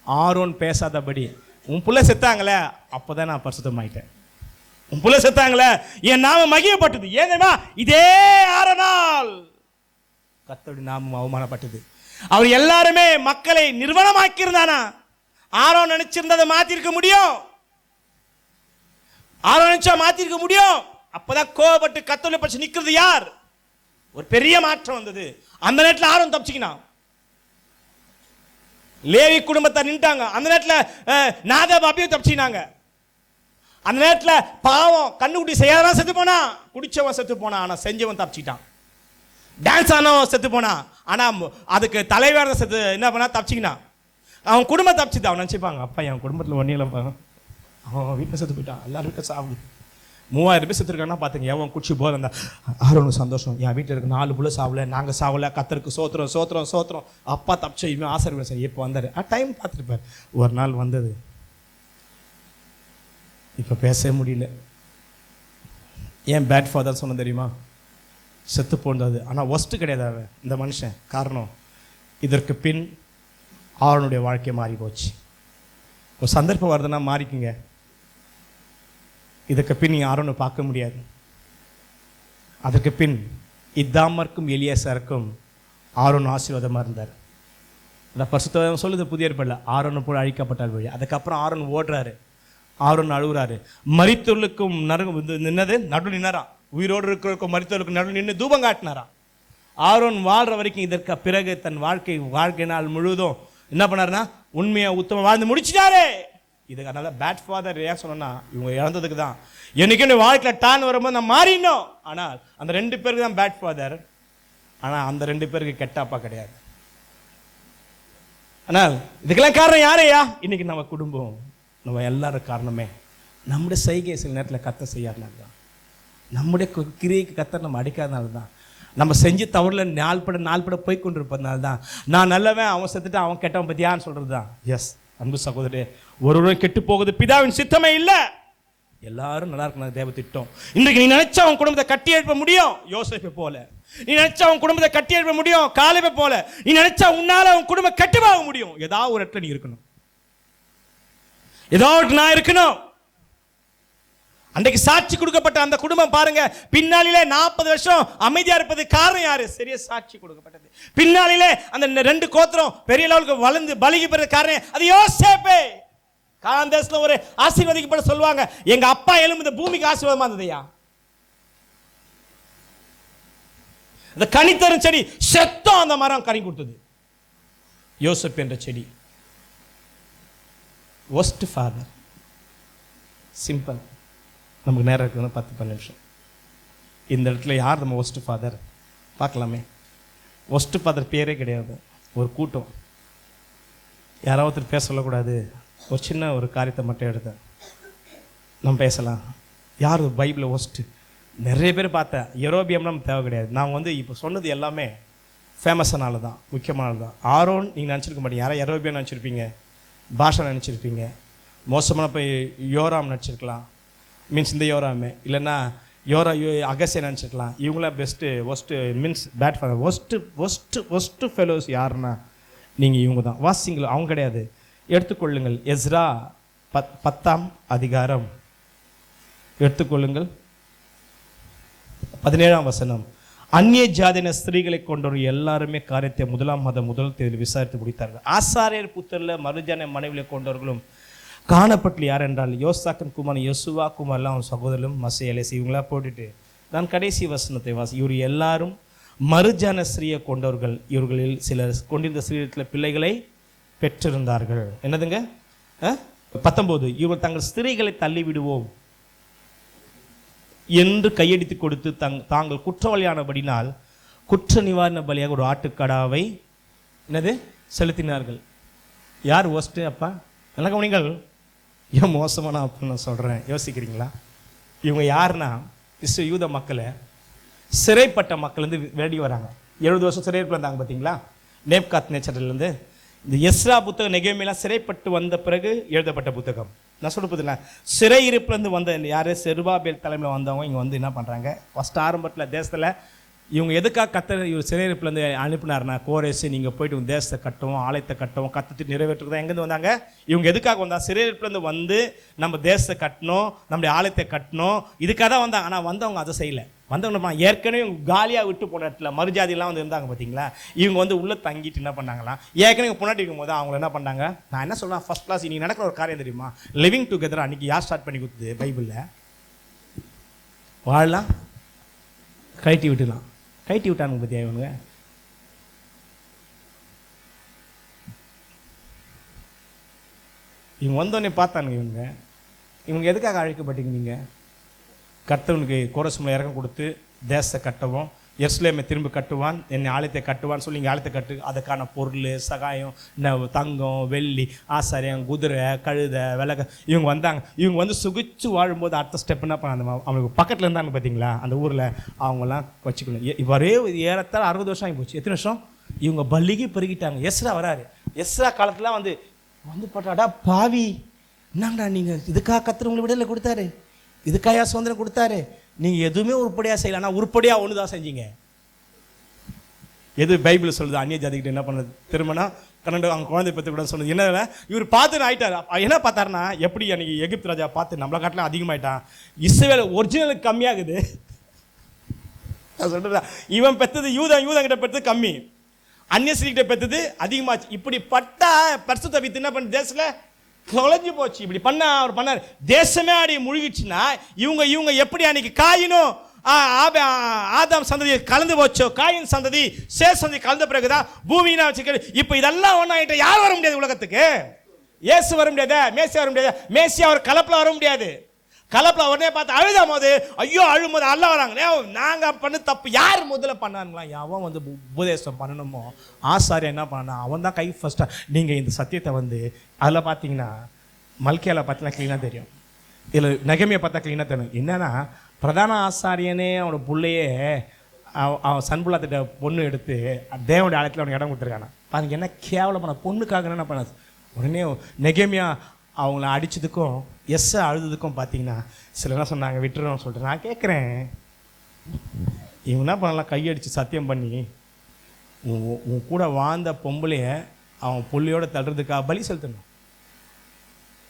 ஆரோன் பேசாதபடி. உன் பிள்ளை செத்தாங்களே, அப்போ தான் நான் பரிசுத்தமாயிட்டேன். உன் புள்ள செத்தாங்களே, என் நாமம் மகிமைப்பட்டது. ஏன் தெரியுமா? இதே ஆரோனால் கர்த்தருடைய நாமம் அவமானப்பட்டது. அவர் எல்லாருமே மக்களை நிர்வாணமாக்கி இருந்தானா? ஆரோன் நினைச்சிருந்ததை மாத்திருக்க முடியும். ஆரோன் நினைச்சா மாத்திருக்க முடியும். அப்பதான் கோபப்பட்டு கர்த்தரை பற்றி நிக்கிறது யார்? ஒரு பெரிய மாற்றம் வந்தது. அந்த நேரத்தில் ஆரோன் தப்பிச்சுக்கினான். லேவி குடும்பத்தை நின்ட்டாங்க. அந்த நேரத்தில் நாதாப் அபியூ தப்பிச்சினாங்க. அந்த நேரத்தில் பாவம் கண்ணுக்குட்டி செய்யாதான் செத்து போனா, குடிச்சவன் செத்து போனா, ஆனா செஞ்சவன் தப்பிச்சிட்டான். டான்ஸ் ஆனவன் செத்து போனா, ஆனா அதுக்கு தலைவர் செத்து என்ன பண்ணா தப்பிச்சிக்கினான். அவன் குடும்பம் தப்பிச்சுதான். அவன் நினைச்சுப்பாங்க, அப்பா என் குடும்பத்தில் ஒன்றும் இல்லைப்பா, அவன் வீட்டில் செத்து போயிட்டான், எல்லாரும் வீட்டில் சாப்பிடு. 3000 பேர் செத்துருக்காங்கன்னா பார்த்துங்க. எவன் குடிச்சு போல இருந்தா ஆரோனுக்கு சந்தோஷம், என் வீட்டில் இருக்க 4 புள்ள சாவல, நாங்கள் சாவல, கத்தருக்கு சோத்திரம் சோத்திரம் சோத்திரம், அப்பா தப்பிச்ச இவன் ஆசீர்வாதம் சரி. இப்போ வந்தார், டைம் பார்த்துருப்பார். ஒரு நாள் வந்தது, இப்போ பேசவே முடியல. ஏன் பேட் ஃபாதர் சொன்ன தெரியுமா? செத்து போனது. ஆனால் ஒஸ்ட்டு கிடையாது அவன் இந்த மனுஷன். காரணம், இதற்கு பின் ஆரோனுடைய வாழ்க்கை மாறி போச்சு. ஒரு சந்தர்ப்பம் வருதுன்னா மாறிக்குங்க. இதற்கு பின் நீ ஆரோனை பார்க்க முடியாது. அதற்கு பின் இத்தாமருக்கும் எலியாசாருக்கும் ஆரோன் ஆசீர்வாதமாக இருந்தார். அந்த பரிசுத்தம் சொல்லுது புதிய ஏற்பாடுல, ஆரோனை போல அழிக்கப்பட்டார் வழி. அதுக்கப்புறம் ஆரோன் ஓடுறாரு, ஆரோன் அழுகுறாரு. மரித்தவர்களுக்கும் நின்னது நடு நின்னாராம். உயிரோடு இருக்கிறவருக்கும் மரித்தவர்களுக்கும் நடு நின்று தூபம் காட்டினாராம். ஆரோன் வாழ்ற வரைக்கும். இதற்கு பிறகு தன் வாழ்க்கை நாள் முழுவதும் என்ன பண்ணாருன்னா உண்மையா உத்தமம் வாழ்ந்து முடிச்சிட்டாரு. இதுக்கு அதனால பேட் ஃபாதர் ஏன் சொன்னா, இவங்க இழந்ததுக்கு தான். என்னைக்கு வாழ்க்கையில் டான் வரும்போது நான் மாறினோம். ஆனால் அந்த 2 பேருக்கு தான் பேட் ஃபாதர். ஆனால் அந்த 2 பேருக்கு கெட்டாப்பா கிடையாது. ஆனால் இதுக்கெல்லாம் காரணம் யாரையா? இன்னைக்கு நம்ம குடும்பம், நம்ம எல்லாரும் காரணமே நம்முடைய செய்கை சில நேரத்தில் கத்த செய்யாதனால தான், நம்முடைய கிரியைக்கு கத்த நம்ம அடிக்காதனால தான், நம்ம செஞ்சு தவறுல நாள்பட போய் கொண்டிருப்பதுனால தான். நான் நல்லவன், அவன் செத்துட்டு அவன் கெட்டவன் பத்தியான்னு சொல்றது தான். எஸ் அன்பு சகோதரே, ஒருவரும் கெட்டு போகுது பிதாவின் சித்தமே இல்லை. எல்லாரும் நல்லா இருக்கணும், தேவ திட்டம். இன்றைக்கு நீ நினைச்சா அவன் குடும்பத்தை கட்டி எழுப்ப முடியும், யோசேப்பை போல. நீ நினைச்சா அவன் குடும்பத்தை கட்டி எழுப்ப முடியும், காலேபை போல. நீ நினைச்சா உன்னால அவன் குடும்பம் கட்டுவாக முடியும். ஏதாவது ஒரு இடத்துல நீ இருக்கணும், ஏதாவது நான் இருக்கணும். அன்றைக்கு சாட்சி கொடுக்கப்பட்ட அந்த குடும்பம் பாருங்க, பின்னாளிலே 40 வருஷம் அமைதியா இருப்பது காரணம் யாரு? சரியா சாட்சி கொடுக்கப்பட்டது. பின்னாளிலே அந்த 2 கோத்திரம் பெரிய லெவலுக்கு வளர்ந்து பலிகி பெற காரணம் அது யோசேப்பே. கானான் தேசத்துல ஒரு ஆசீர்வதிக்கப்பட சொல்லுவாங்க, எங்க அப்பா எலும்பு இந்த பூமிக்கு ஆசீர்வாதமா இருந்ததையா. அந்த கனித்தரும் செடி செத்தம், அந்த மரம் கனி கொடுத்தது. யோசேப்பு என்ற செடி. Worst father. சிம்பிள். நமக்கு நேரம் இருக்குன்னு 10-12 நிமிஷம். இந்த இடத்துல யார் நம்ம ஒஸ்ட் ஃபாதர் பார்க்கலாமே. ஒஸ்ட் ஃபாதர் பேரே கிடையாது, ஒரு கூட்டம். யாராவது ஒருத்தர் பேச சொல்லக்கூடாது, ஒரு சின்ன ஒரு காரியத்தை மட்டும் எடுத்து நம்ம பேசலாம். யார் பைபிளில் ஒஸ்ட்டு? நிறைய பேர் பார்த்தேன். எரோபியம்லாம் நம்ம தேவை கிடையாது. நான் இப்போ சொன்னது எல்லாமே ஃபேமஸானால தான், முக்கியமானது தான். ஆரோன் நீங்கள் நினச்சிருக்க மாட்டீங்க. யாராவது எரோபியம் நினச்சிருப்பீங்க, பாஷா நினச்சிருப்பீங்க, மோசமான போய் யோராம் நினச்சிருக்கலாம். மீன்ஸ் இந்த யோராமே, இல்லைன்னா அகசிய நினச்சிருக்கலாம். இவங்களாம் best. Worst means bad father. Worst fellows யாருன்னா நீங்கள் இவங்க தான். வாசிங்களோ அவங்க கிடையாது. எடுத்துக்கொள்ளுங்கள், எஸ்ரா 10ஆம் அதிகாரம் எடுத்துக்கொள்ளுங்கள், 17ஆம் வசனம். அந்நிய ஜாதியின ஸ்திரீகளை கொண்டவர் எல்லாருமே காரியத்தை 1ஆம் மாதம் 1 தேதியில் விசாரித்து முடித்தார்கள். ஆசாரியர் புத்தரில் மறுஜான மனைவிகளை கொண்டவர்களும் காணப்பட்டு யார் என்றால் யோசாக்கின் குமார் யோசுவா குமார்லாம் அவன் சகோதரரும் மசேலேசி. இவங்களா போட்டுட்டு நான் கடைசி வசனத்தை இவர் எல்லாரும் மறுஜான ஸ்திரீயை கொண்டவர்கள். இவர்களில் சிலர் கொண்டிருந்த ஸ்திரீத்தில் பிள்ளைகளை பெற்றிருந்தார்கள். என்னதுங்க 19, இவர் தங்கள் ஸ்திரீகளை தள்ளிவிடுவோம் என்று கையடித்து கொடுத்து தாங்கள் குற்றவாளியானபடினால் குற்ற நிவாரண பலியாக ஒரு ஆட்டுக்கடாவை செலுத்தினார்கள். யார் ஒஸ்ட்டு அப்பா? நல்லா கவனிங்கள். ஏன் மோசமான அப்பா நான் சொல்கிறேன், யோசிக்கிறீங்களா? இவங்க யாருன்னா யூத மக்களை சிறைப்பட்ட மக்கள் வெளியே வராங்க. 70 வருஷம் சிறைப்பில் இருந்தாங்க பார்த்தீங்களா, நேப்காத் நேச்சர்லேருந்து. இந்த எஸ்ரா புத்தகம் நெகேமியெல்லாம் சிறைப்பட்டு வந்த பிறகு எழுதப்பட்ட புத்தகம். நான் சொல்ல சிறை இருப்புலேருந்து வந்த யார்? செருபாபேல் தலைமையில் வந்தவங்க இங்கே என்ன பண்ணுறாங்க? ஃபஸ்ட் ஆரம்பத்தில் தேசத்தில் இவங்க எதுக்காக இவர் சிறையிருப்புலேருந்து அனுப்பினார்னா, கோரேசு நீங்கள் போயிட்டு உங்கள் தேசத்தை கட்டவும், ஆலயத்தை கட்டவும், கட்டத்தை நிறைவேற்றுறதா எங்கேருந்து வந்தாங்க? இவங்க எதுக்காக வந்தா? சிறையிருப்புலேருந்து வந்து நம்ம தேசத்தை கட்டணும், நம்முடைய ஆலயத்தை கட்டணும், இதுக்காக தான் வந்தாங்க. ஆனால் வந்தவங்க அதை செய்யலை. வந்தவங்க ஏற்கனவே இவங்க காலியாக விட்டு போன இடத்துல மறுஜாதியெல்லாம் வந்து இருந்தாங்க பார்த்தீங்களா, இவங்க வந்து உள்ளே தங்கிட்டு என்ன பண்ணாங்களாம், ஏற்கனவே பொண்டாட்டி இருக்கும்போது அவங்கள என்ன பண்ணாங்க, நான் என்ன சொல்கிறேன், ஃபர்ஸ்ட் கிளாஸ் இன்னைக்கு நடக்கிற ஒரு காரியம் தெரியுமா, லிவிங் டுகெதர் அன்றைக்கி யார் ஸ்டார்ட் பண்ணி கொடுத்தது பைபிளில்? வாழலாம், கழட்டி விட்டுலாம், கழட்டி விட்டானுங்க பற்றியா இவங்க. இவங்க வந்தோடனே பார்த்தானுங்க, இவங்க எதுக்காக அழைக்கப்பட்டீங்க? நீங்கள் கர்த்தவனுக்கு கோரசுமலை இறக்கம் கொடுத்து தேசத்தை கட்டவும், எருசலேமை திரும்ப கட்டுவான், என்னை ஆலயத்தை கட்டுவான்னு சொல்லி இங்கே ஆலயத்தை கட்டு, அதுக்கான பொருள் சகாயம், தங்கம், வெள்ளி, ஆசாரியம், குதிரை, கழுதை, விலக, இவங்க வந்தாங்க. இவங்க வந்து சுகிச்சு வாழும்போது அடுத்த ஸ்டெப் என்ன பண்ண, அவங்களுக்கு பக்கத்தில் இருந்தாங்க பார்த்தீங்களா அந்த ஊரில், அவங்களாம் வச்சுக்கணும். ஒரே ஏறத்தாழ 60 வருஷம் ஆகி போச்சு. எத்தனை வருஷம்? இவங்க பல்லிக்கு பெருகிட்டாங்க. எஸ்ரா வராரு. எஸ்ரா காலத்தில் வந்து பார்த்தாடா பாவி, என்னங்கடா நீங்கள் இதுக்காக கர்த்தர் உங்களுக்கு விடுதலை கொடுத்தாரு, இதுக்காக சுதந்திரம் கொடுத்தாரு, நீங்கள் எதுவுமே உருப்படியாக செய்யலாம், ஆனால் உருப்படியாக ஒன்று தான் செஞ்சீங்க. எது பைபிள் சொல்லுது? அந்நிய ஜாதிக்கிட்ட என்ன பண்ணுறது, திருமணம் கண்ணண்டு அவங்க குழந்தை பற்றி கூட சொல்லுது. என்ன இவர் பார்த்துன்னு ஆகிட்டார். என்ன பார்த்தாருன்னா, எப்படி அன்றைக்கி எகிப்து ராஜா பார்த்து நம்மளை காட்டிலும் அதிகமாகிட்டான், இஸ்ரவேல் ஒரிஜினலுக்கு கம்மியாகுது. நான் சொல்கிறேன், இவன் பெற்றது யூதங்கிட்ட பெற்றது கம்மி, அந்நியஸ்ரீகிட்ட பெற்றது அதிகமாச்சு. இப்படி பட்டா பரிசுத்த வித்து என்ன பண்ண தேசத்தில் தொலைஞ்சு போச்சு. இப்படி பண்ணா அவர் பண்ணார், தேசமே அடி முழுகிடுச்சுன்னா இவங்க எப்படி அன்னைக்கு காயினும் ஆதாம் சந்ததி கலந்து போச்சோ, காயின் சந்ததி சேர் சந்ததி கலந்த பிறகுதான் பூமினா வச்சுக்க. இப்போ இதெல்லாம் ஒன்றாயிட்ட யார் வர முடியாது உலகத்துக்கு? இயேசு வர முடியாத, மேசியா வர முடியாது. மேசியா அவர் கலப்பில் வர முடியாது. கலப்பில் உடனே பார்த்து அழுதாம் போது, ஐயோ அழும்போது அல்ல வராங்க, நாங்கள் பண்ண தப்பு யார் முதல்ல பண்ணானுங்களா? அவன் வந்து உபதேசம் பண்ணணுமோ ஆசாரியா என்ன பண்ணா, அவன் தான் கை ஃபர்ஸ்ட்டாக. நீங்கள் இந்த சத்தியத்தை வந்து அதில் பார்த்தீங்கன்னா மல்கியாவில் பார்த்தீங்கன்னா க்ளீனாக தெரியும், இதில் நெகமியா பார்த்தா க்ளீனாக தெரியும். என்னன்னா, பிரதான ஆசாரியனே அவனோட பிள்ளையே அவன் சன்புலாத்திட்ட பொண்ணு எடுத்து தேவனுடைய ஆலயத்தில் அவனுக்கு இடம் கொடுத்துருக்கானா. பாருங்க என்ன கேவலம் பண்ண, பொண்ணுக்காக என்ன பண்ண. உடனே நெகமியா அவங்கள அடித்ததுக்கும் எஸ்ஸை அழுதுக்கும் பார்த்தீங்கன்னா சில என்ன சொன்னாங்க, விட்டுறோம்னு சொல்லிட்டு. நான் கேட்குறேன், இவங்க என்ன பண்ணலாம், கையடித்து சத்தியம் பண்ணி உன் கூட வாழ்ந்த பொம்பளைய அவன் புள்ளியோட தள்ளுறதுக்காக பலி செலுத்தணும்.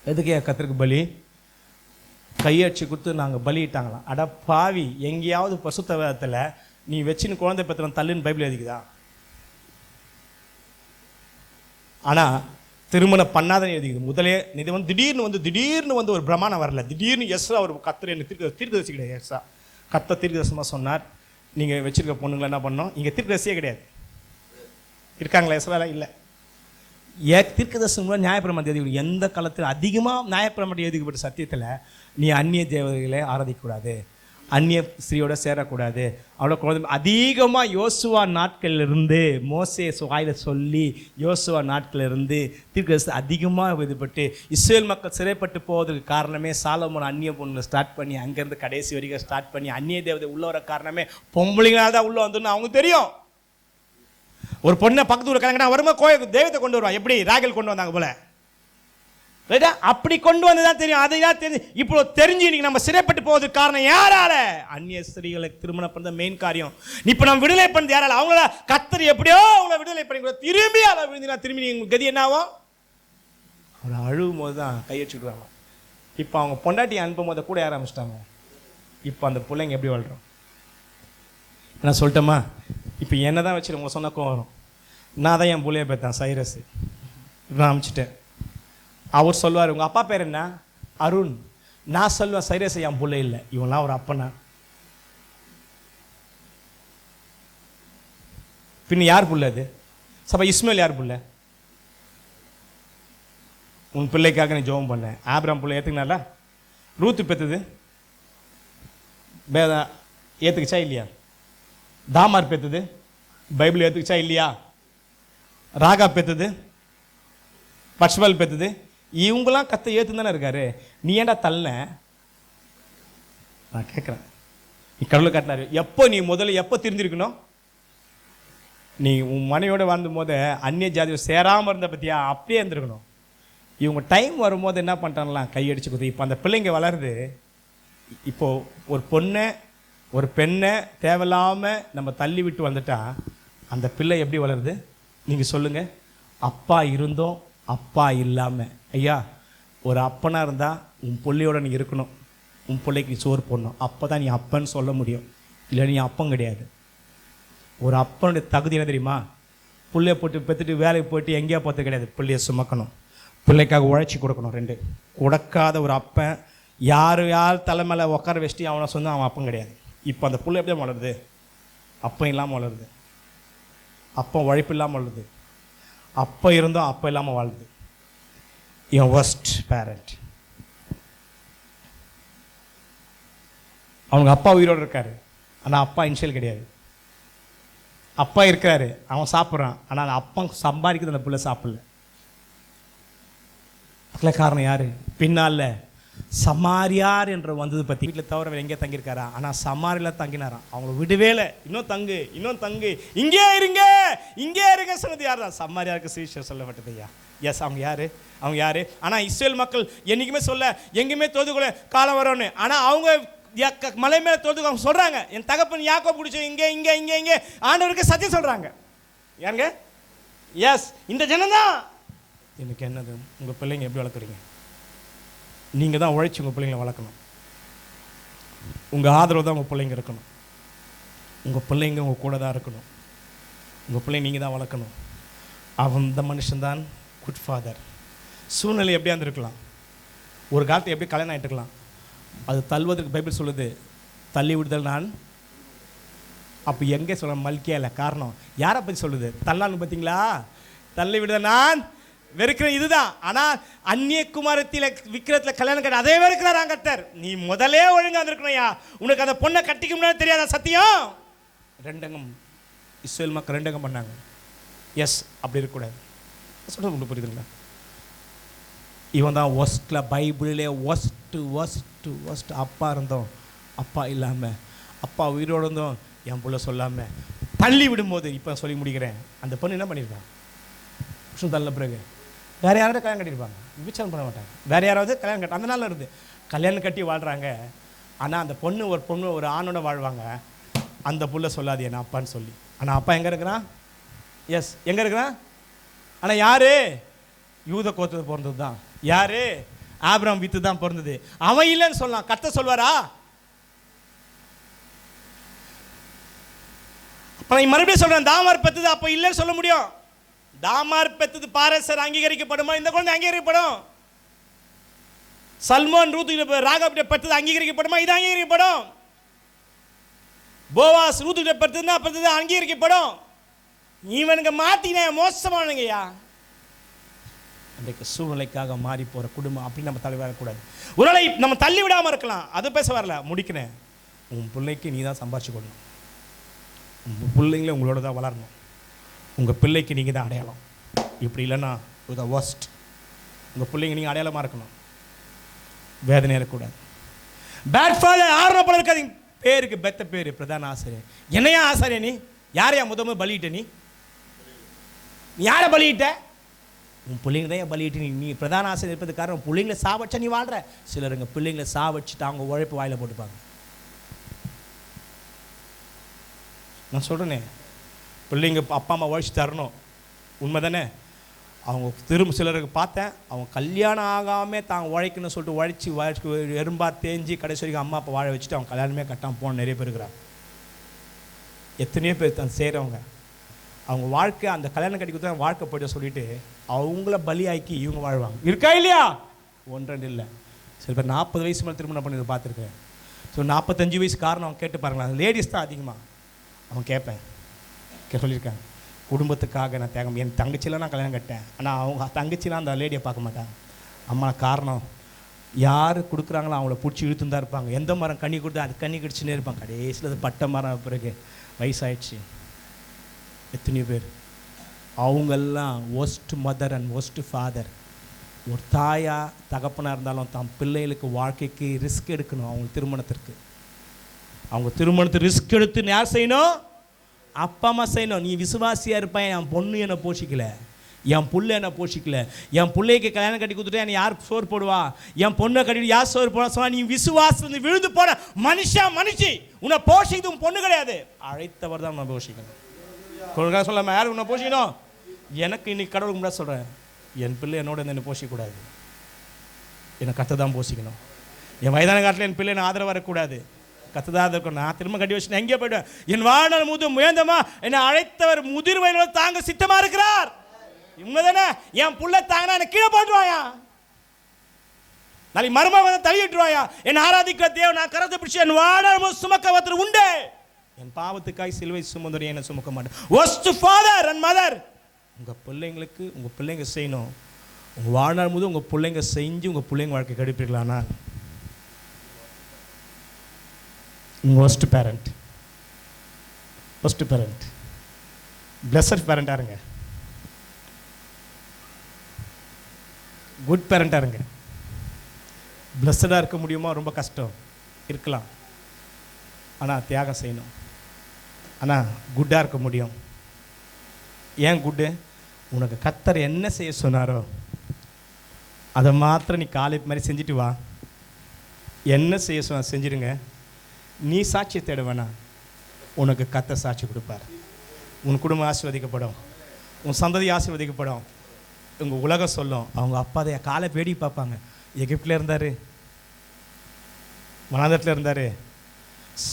எதுக்கே கத்திற்கு பலி? கையடிச்சு கொடுத்து நாங்கள் பலியிட்டாங்களாம். அட பாவி, எங்கேயாவது பசுத்த வேதத்தில் நீ வச்சுன்னு குழந்தை பெற்றவன் தள்ளுன்னு பைபிள் எழுதிக்குதா? ஆனால் திருமணம் பண்ணாதன்னு எழுதிக்குது. முதலே இது வந்து திடீர்னு வந்து ஒரு பிரமாணம் வரல, திடீர்னு எஸ்ரா ஒரு கத்தர் என்ன தீர்க்கதரிசி கிடையாது. எஸ்ரா கத்த தீர்க்கதரிசனமாக சொன்னார், நீங்கள் வச்சிருக்க பொண்ணுங்களை என்ன பண்ணோம், இங்கே தீர்க்கதரிசியே கிடையாது. இருக்காங்களா எஸ்ராலாம்? இல்லை. தீர்க்கதரிசனம் நியாயப்பிரமாணம் எழுதி, எந்த காலத்தில் அதிகமாக நியாயப்பிரமாணம் எழுதிக்கப்பட்ட சத்தியத்தில் நீ அந்நிய தேவதைகளை ஆராதிக்கக்கூடாது, அந்நிய ஸ்திரீயோட சேரக்கூடாது, அவ்வளோ குழந்தை அதிகமாக யோசுவா நாட்களிலிருந்து மோசே வாயில சொல்லி யோசுவா நாட்களிலிருந்து தீர்க்கதரிசனம் அதிகமாக இதுபட்டு இஸ்ரேல் மக்கள் சிறைப்பட்டு போவதற்கு காரணமே சாலமோன் அந்நிய பொண்ணு ஸ்டார்ட் பண்ணி அங்கேருந்து கடைசி வரைக்கும் ஸ்டார்ட் பண்ணி அந்நிய தேவதை உள்ள வர காரணமே பொம்பளைங்களால தான் உள்ள வந்துன்னு அவங்க தெரியும். ஒரு பொண்ணை பக்கத்து ஊர் கலங்கினா வருமா கோயில் தெய்வத்தை கொண்டு வருவான், எப்படி ராகல் கொண்டு வந்தாங்க போல, ரைட்டா? அப்படி கொண்டு வந்துதான் தெரியும், அதை தான் தெரியும். இப்போ தெரிஞ்சு இன்னைக்கு நம்ம சிறைப்பட்டு போவதற்கு காரணம் யாரால? அந்நிய ஸ்திரீகளுக்கு திருமணம் பண்ண மெயின் காரியம். இப்போ நம்ம விடுதலை பண்ணது யாரால? அவங்கள கத்தர் எப்படியோ அவங்கள விடுதலை பண்ணி திரும்பி அதை விழுந்தினா திரும்பி நீங்கள் கதி என்ன ஆகும்? அவரை அழுவும் போது தான் கையெழுச்சுடுவாங்க. இப்போ அவங்க பொண்டாட்டி அனுப்பும் போது கூட யார ஆரம்பிச்சிட்டாங்க. இப்போ அந்த பிள்ளைங்க எப்படி வாழ்கிறோம்? நான் சொல்லிட்டேம்மா, இப்போ என்ன தான் வச்சுட்டு உங்களை சொன்னக்கும் வரும். நான் தான் என் பிள்ளைய பார்த்தேன் சைரஸ், நான் அனுப்பிச்சிட்டேன். அவர் சொல்லுவார், உங்கள் அப்பா பேர் என்ன? அருண். நான் சொல்லுவேன், சைரஸ் என் பிள்ளை இல்லை, இவன்லாம் ஒரு அப்பனா. பின்ன யார் பிள்ளை அது? சப்பா இஸ்மேல் யார் பிள்ளை? உன் பிள்ளைக்காக நீ ஜெபம் பண்ண. ஆபிரகாம் பிள்ளை ஏற்றுக்கினால? ரூத்து பெற்றது ஏற்றுக்குச்சா இல்லையா? தாமார் பெற்றது பைபிள் ஏற்றுக்குச்சா இல்லையா? ராகா பெற்றது, பட்சபால் பெற்றது, இவங்களாம் கத்தை ஏற்று தானே இருக்காரு. நீ ஏன்டா தள்ள? நான் கேட்குறேன், நீ கடவுளை காட்டினாரு. எப்போ நீ முதல்ல எப்போ தெரிஞ்சிருக்கணும்? நீ உன் மனைவியோட வாழ்ந்த போது அந்நிய ஜாதியை சேராமல் இருந்த பற்றியா அப்படியே இருந்திருக்கணும். இவங்க டைம் வரும்போது என்ன பண்ணிட்டாங்களாம், கையடிச்சு கொடுத்து. இப்போ அந்த பிள்ளைங்க வளருது. இப்போது ஒரு பொண்ணை ஒரு பெண்ணை தேவையில்லாமல் நம்ம தள்ளி விட்டு வந்துட்டா அந்த பிள்ளை எப்படி வளருது? நீங்கள் சொல்லுங்கள். அப்பா இருந்தோம் அப்பா இல்லாமல். ஐயா, ஒரு அப்பனாக இருந்தால் உன் பிள்ளையோட நீ இருக்கணும், உன் பிள்ளைக்கு சோறு போடணும், அப்போ தான் நீ அப்பன்னு சொல்ல முடியும். இல்லை நீ அப்பம் கிடையாது. ஒரு அப்பனுடைய தகுதி என்ன தெரியுமா? பிள்ளைய போட்டு பெற்றுட்டு வேலைக்கு போயிட்டு எங்கேயா போகிறது கிடையாது. பிள்ளைய சுமக்கணும், பிள்ளைக்காக உழைச்சி கொடுக்கணும். 2 கொடுக்காத ஒரு அப்பன் யார் தலைமையில் உட்கார வச்சுட்டு அவனை சொன்னால் அவன் அப்பம் கிடையாது. இப்போ அந்த பிள்ளை எப்படி வளருது? அப்பம் இல்லாமல் வளருது, அப்பம் உழைப்பு இல்லாமல் வளருது, அப்போ இருந்தோம் அப்போ இல்லாமல் வாழுது. என் ஒர்ஸ்ட் பேரண்ட். அவங்க அப்பா உயிரோடு இருக்காரு, ஆனால் அப்பா இனிஷியல் கிடையாது. அப்பா இருக்காரு, அவன் சாப்பிட்றான், ஆனால் அந்த அப்பா சம்பாதிக்கிறது அந்த பிள்ளை சாப்பிடல. அதில் காரணம் யார்? பின்னால் சமாரியார் என்று வந்தது பற்றி. வீட்டில் தவிர எங்கே தங்கியிருக்காரா? ஆனால் சமாரியில் தங்கினாராம். அவங்கள விடவே இல்லை. இன்னும் தங்கு, இங்கே இருங்க சொன்னது யார் தான்? சமாரியாருக்கு சுவிசேஷம் சொல்லப்பட்டது. ஐயா, எஸ், அவங்க யார்? ஆனால் இஸ்ரேல் மக்கள் என்றைக்குமே சொல்ல எங்கேயுமே தோதுக்குள்ள காலம் வரும்னு. ஆனால் அவங்க மலை மேலே தோதுக்கு அவங்க சொல்கிறாங்க, என் தகப்பன் யாக்கோபு பிடிச்சி இங்கே ஆண்டவருக்கு சத்தியம் சொல்கிறாங்க. ஏங்க, எஸ், இந்த ஜனம்தான். எனக்கு என்னது? உங்கள் பிள்ளைங்க எப்படி வளர்க்குறீங்க? நீங்கள் தான் உழைச்சி உங்கள் பிள்ளைங்களை வளர்க்கணும். உங்கள் ஆதரவு தான் உங்கள் பிள்ளைங்க இருக்கணும். உங்கள் பிள்ளைங்க உங்கள் கூட தான் இருக்கணும். உங்கள் பிள்ளைங்க நீங்கள் தான் வளர்க்கணும். அந்த மனுஷன்தான் குட் ஃபாதர். சூழ்நிலை எப்படியா இருந்திருக்கலாம், ஒரு காலத்தை எப்படி கல்யாணம் ஆகிட்டுருக்கலாம். அது தள்ளுவதற்கு பைபிள் சொல்லுது, தள்ளி விடுதல் நான். அப்போ எங்கே சொல்ல? மல்கியா இல்லை. காரணம் யாரை பற்றி சொல்லுது? தள்ளான்னு பார்த்தீங்களா? தள்ளி விடுதல் நான் வெறுக்கிற இதுதான். ஆனால் அந்நிய குமாரத்தில் விக்கிரத்தில் கல்யாணம் கட்ட அதே வெறுக்கிறார் அங்கத்தர். நீ முதலே ஒழுங்காக இருந்திருக்கணும்யா. உனக்கு அந்த பொண்ணை கட்டிக்க முன்னாடி தெரியாத சத்தியம். 2 அங்கம் இஸ்ரேல் மக்கள் 2 அங்கம் பண்ணாங்க. எஸ், அப்படி இருக்கக்கூடாது. சொல்கிறது உங்களுக்கு புரியுதுங்களா? இவன் தான் ஒஸ்ட்டில், பைபிளிலே ஒஸ்ட்டு. அப்பா இருந்தோம் அப்பா இல்லாமல், அப்பா உயிரோடு இருந்தோம் என் பிள்ளை சொல்லாமல் தள்ளி விடும்போது. இப்போ சொல்லி முடிக்கிறேன். அந்த பொண்ணு என்ன பண்ணியிருப்பான்? புருஷன் தள்ள பிறகு வேறு யாராவது கல்யாணம் கட்டியிருப்பாங்க, விபச்சாரம் பண்ண மாட்டாங்க. வேறு யாராவது கல்யாணம் கட்ட அந்த நாளில் இருந்து கல்யாணம் கட்டி வாழ்கிறாங்க. ஆனால் அந்த பொண்ணு ஒரு ஆணோட வாழ்வாங்க. அந்த புள்ள சொல்லாது என் அப்பான்னு சொல்லி. ஆனால் அப்பா எங்கே இருக்கிறான்? எஸ், எங்கே இருக்கிறான்? ஆனால் யார்? யூத கோத்திர பிறந்தது தான். யார்? ஆபிரகாம் வித்து தான் பிறந்தது. அவன் இல்லைன்னு சொல்லலாம். கர்த்தர் சொல்வாரா? அப்போ நான் மறுபடியும் சொல்கிறேன், தாமார் பெற்றது அப்போ இல்லைன்னு சொல்ல முடியும். தாமார் பெற்றது பாரசர் அங்கீகரிக்கப்படுமா? இந்த குழந்தை அங்கீகரிக்கப்படும். சல்மான் ரூத்து ராகாப் பெற்றது அங்கீகரிக்கப்படுமா? இது அங்கீகரிக்கப்படும். போவாஸ் ரூத்து பெற்றது அங்கீகரிக்கப்படும். இவனுங்க மாத்தின மோசமானங்கய்யா. அன்றைக்கு சூழ்நிலைக்காக மாறி போகிற குடும்பம் அப்படின்னு நம்ம தள்ளி வரக்கூடாது. ஒருவேளை நம்ம தள்ளி விடாமல் இருக்கலாம், அது பேச வரல. முடிக்கிறேன். உன் பிள்ளைக்கு நீ தான் சம்பாதிச்சு கொடுக்கணும். உங்கள் பிள்ளைங்களே உங்களோட தான் வளரணும். உங்கள் பிள்ளைக்கு நீங்கள் தான் அடையாளம். இப்படி இல்லைன்னா த ஒஸ்ட். உங்கள் பிள்ளைங்க நீங்கள் அடையாளமாக இருக்கணும். வேதனை இருக்கக்கூடாது. பேட் ஃபாதர் ஆரம்பம் இருக்காதீங்க. பேருக்கு பெத்த பேர் பிரதான ஆசிரியர். என்னையா ஆசிரியர்? நீ யாரையா முதல் பலியிட்ட? நீ யாரை பலியிட்ட? உன் பிள்ளைங்க தான் பலியிட்டு நீ பிரதான ஆசிரியர் இருப்பது காரணம் பிள்ளைங்களை சாவச்சா நீ வாழ்கிற. சிலருங்க பிள்ளைங்களை சாவச்சுட்டு அவங்க உழைப்பு வாயில் போட்டுப்பாங்க. நான் சொல்கிறேனே, பிள்ளைங்க அப்பா அம்மா உழைச்சி தரணும், உண்மை தானே? அவங்க திரும்ப சிலருக்கு பார்த்தேன், அவங்க கல்யாணம் ஆகாமல் தாங்க உழைக்கணும்னு சொல்லிட்டு உழைச்சி எறும்பா தேஞ்சி கடைசி வரைக்கும் அம்மா அப்பா வாழ வச்சுட்டு அவங்க கல்யாணமே கட்டாமல் போன நிறைய பேர் இருக்கிறாங்க. எத்தனையோ பேர் தான் செய்கிறவங்க. அவங்க வாழ்க்கை அந்த கல்யாணம் கட்டிக்கு தான் வாழ்க்கை போய்ட்டு சொல்லிட்டு அவங்கள பலியாக்கி இவங்க வாழ்வாங்க. இருக்கா இல்லையா? 1-2 இல்லை. சில பேர் 40 வயசு மேலே திருமணம் பண்ணி பார்த்துருக்கேன். ஸோ 45 வயசு காரணம் அவங்க கேட்டு பாருங்களேன். லேடிஸ் தான் அதிகமாக அவங்க கேட்பேன் சொல்லியிருக்காங்க. குடும்பத்துக்காக நான் தேகம். என் தங்கச்சியில் நான் கல்யாணம் கட்டேன். ஆனால் அவங்க தங்கச்சிலாம் அந்த லேடியை பார்க்க மாட்டாங்க. அம்மா காரணம் யார் கொடுக்குறாங்களோ அவங்கள பிடிச்சி இழுத்துன்னு தான் இருப்பாங்க. எந்த மரம் கண்ணி கொடுத்தா அது கண்ணி கடிச்சுன்னே இருப்பாங்க. கடைசியில் அது பட்டை மரம் பிறகு வயசாயிடுச்சு. எத்தனையோ பேர் அவங்கெல்லாம் worst mother and worst father. ஒரு தாயா தகப்பனாக இருந்தாலும் தம் பிள்ளைகளுக்கு வாழ்க்கைக்கு ரிஸ்க் எடுக்கணும். அவங்க திருமணத்துக்கு ரிஸ்க் எடுத்து யார் செய்யணும்? அப்பா அம்மா செய்யணும். நீ விசுவாசியாக இருப்பேன், என் பொண்ணு என்னை போஷிக்கலை, என் புள்ள என்ன போஷிக்கல, என் பிள்ளைக்கு கல்யாணம் கட்டி கொடுத்துட்டு என்னை யார் சோறு போடுவா, என் பொண்ணை கட்டிட்டு யார் சோறு போடுவா சொன்னா நீ விசுவாசத்துலேருந்து விழுந்து போன மனுஷி. உன்னை போஷிக்கிறது உன் பொண்ணு கிடையாது, அழைத்தவர் தான் உன்னை போஷிக்கணும். கொள்கை சொல்லாம யார் உன்னை போஷிக்கணும்? எனக்கு இன்னைக்கு கடவுளுக்கு முன்னாடி சொல்கிறேன், என் பிள்ளை என்னோட என்னை போஷிக்கக்கூடாது, என்னை கற்று தான் போஷிக்கணும். என் வயதான காலத்தில் என் பிள்ளை நான் ஆதரவு வரக்கூடாது, கத்துதான் இருக்கணும். நான் திரும்ப கட்டி வச்சு நான் எங்கே போய்டுவேன்? என் வாழ்நாள் முது முயந்தமா என்னை அழைத்தவர் முதிர் வயதில் தாங்க சித்தமாக இருக்கிறார். உண்மைதானே? என் புள்ள தாங்கினா என்னை கீழே போட்டுருவாயா, நாளைக்கு மருமக வந்து தள்ளிட்டுருவாயா. என் ஆராதிக்கிற தேவன் நான் கரத்தை பிடிச்சி என் வாழ்நாள் சுமக்க ஒருத்தர் உண்டு. என் பாவத்துக்காய் சிலுவை சுமந்தோடு என்னை சுமக்க மாட்டேன். Worst father and mother. உங்கள் பிள்ளைங்களுக்கு உங்கள் பிள்ளைங்க செய்யணும். உங்கள் வாழ்நாள் முது உங்கள் பிள்ளைங்க செஞ்சு உங்கள் பிள்ளைங்க வாழ்க்கை கெடுப்பீர்களானா worst parent, blessed parent இருங்க, குட் பேரண்டாக இருங்க. பிளஸ்ஸடாக இருக்க முடியுமா? ரொம்ப கஷ்டம், இருக்கலாம், ஆனால் தியாகம் செய்யணும். ஆனால் குட்டாக இருக்க முடியும். ஏன் குட்டு? உனக்கு கர்த்தர் என்ன செய்ய சொன்னாரோ அதை மாத்திரம் நீ காலை மாதிரி செஞ்சுட்டு வா. என்ன செய்ய சொன்ன செஞ்சிடுங்க. நீ சாட்சியை தேட வேணாம், உனக்கு கர்த்தர் சாட்சி கொடுப்பார். உன் குடும்பம் ஆசீர்வதிக்கப்படும், உன் சந்ததி ஆசீர்வதிக்கப்படும். உங்கள் உலகம் சொல்லும் அவங்க அப்பா அதை காலை பேடி பார்ப்பாங்க. எகிப்தில் இருந்தார், வனாந்தரத்தில் இருந்தார்,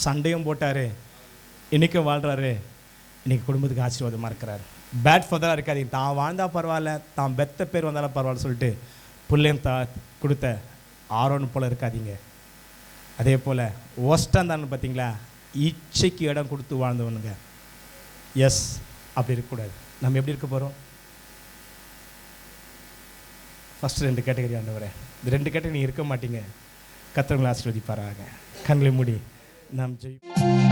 சண்டையும் போட்டார், இன்றைக்கும் வாழ்கிறாரு, இன்றைக்கி குடும்பத்துக்கு ஆசீர்வாதமாக இருக்கிறார். பேட் ஃபாதராக இருக்காதீங்க. தான் வாழ்ந்தால் பரவாயில்ல, தான் பெத்த பேர் வந்தாலும் பரவாயில்ல சொல்லிட்டு பிள்ளையும் கொடுத்த ஆரோன்னு போல் இருக்காதீங்க. அதே போல் ஒஸ்ட்டாக இருந்தாலும் பார்த்தீங்களா, இச்சைக்கு இடம் கொடுத்து வாழ்ந்தவனுங்க. எஸ், அப்படி இருக்கக்கூடாது. நம்ம எப்படி இருக்க போகிறோம்? ஃபஸ்ட்டு 2 கேட்டகரி ஆண்டவரே, இந்த 2 கேட்டகரி நீங்கள் இருக்க மாட்டீங்க. கர்த்தர் உங்களை ஆசீர்வதிப்பாராக. கண்களை மூடி நாம் ஜெயிப்போம்.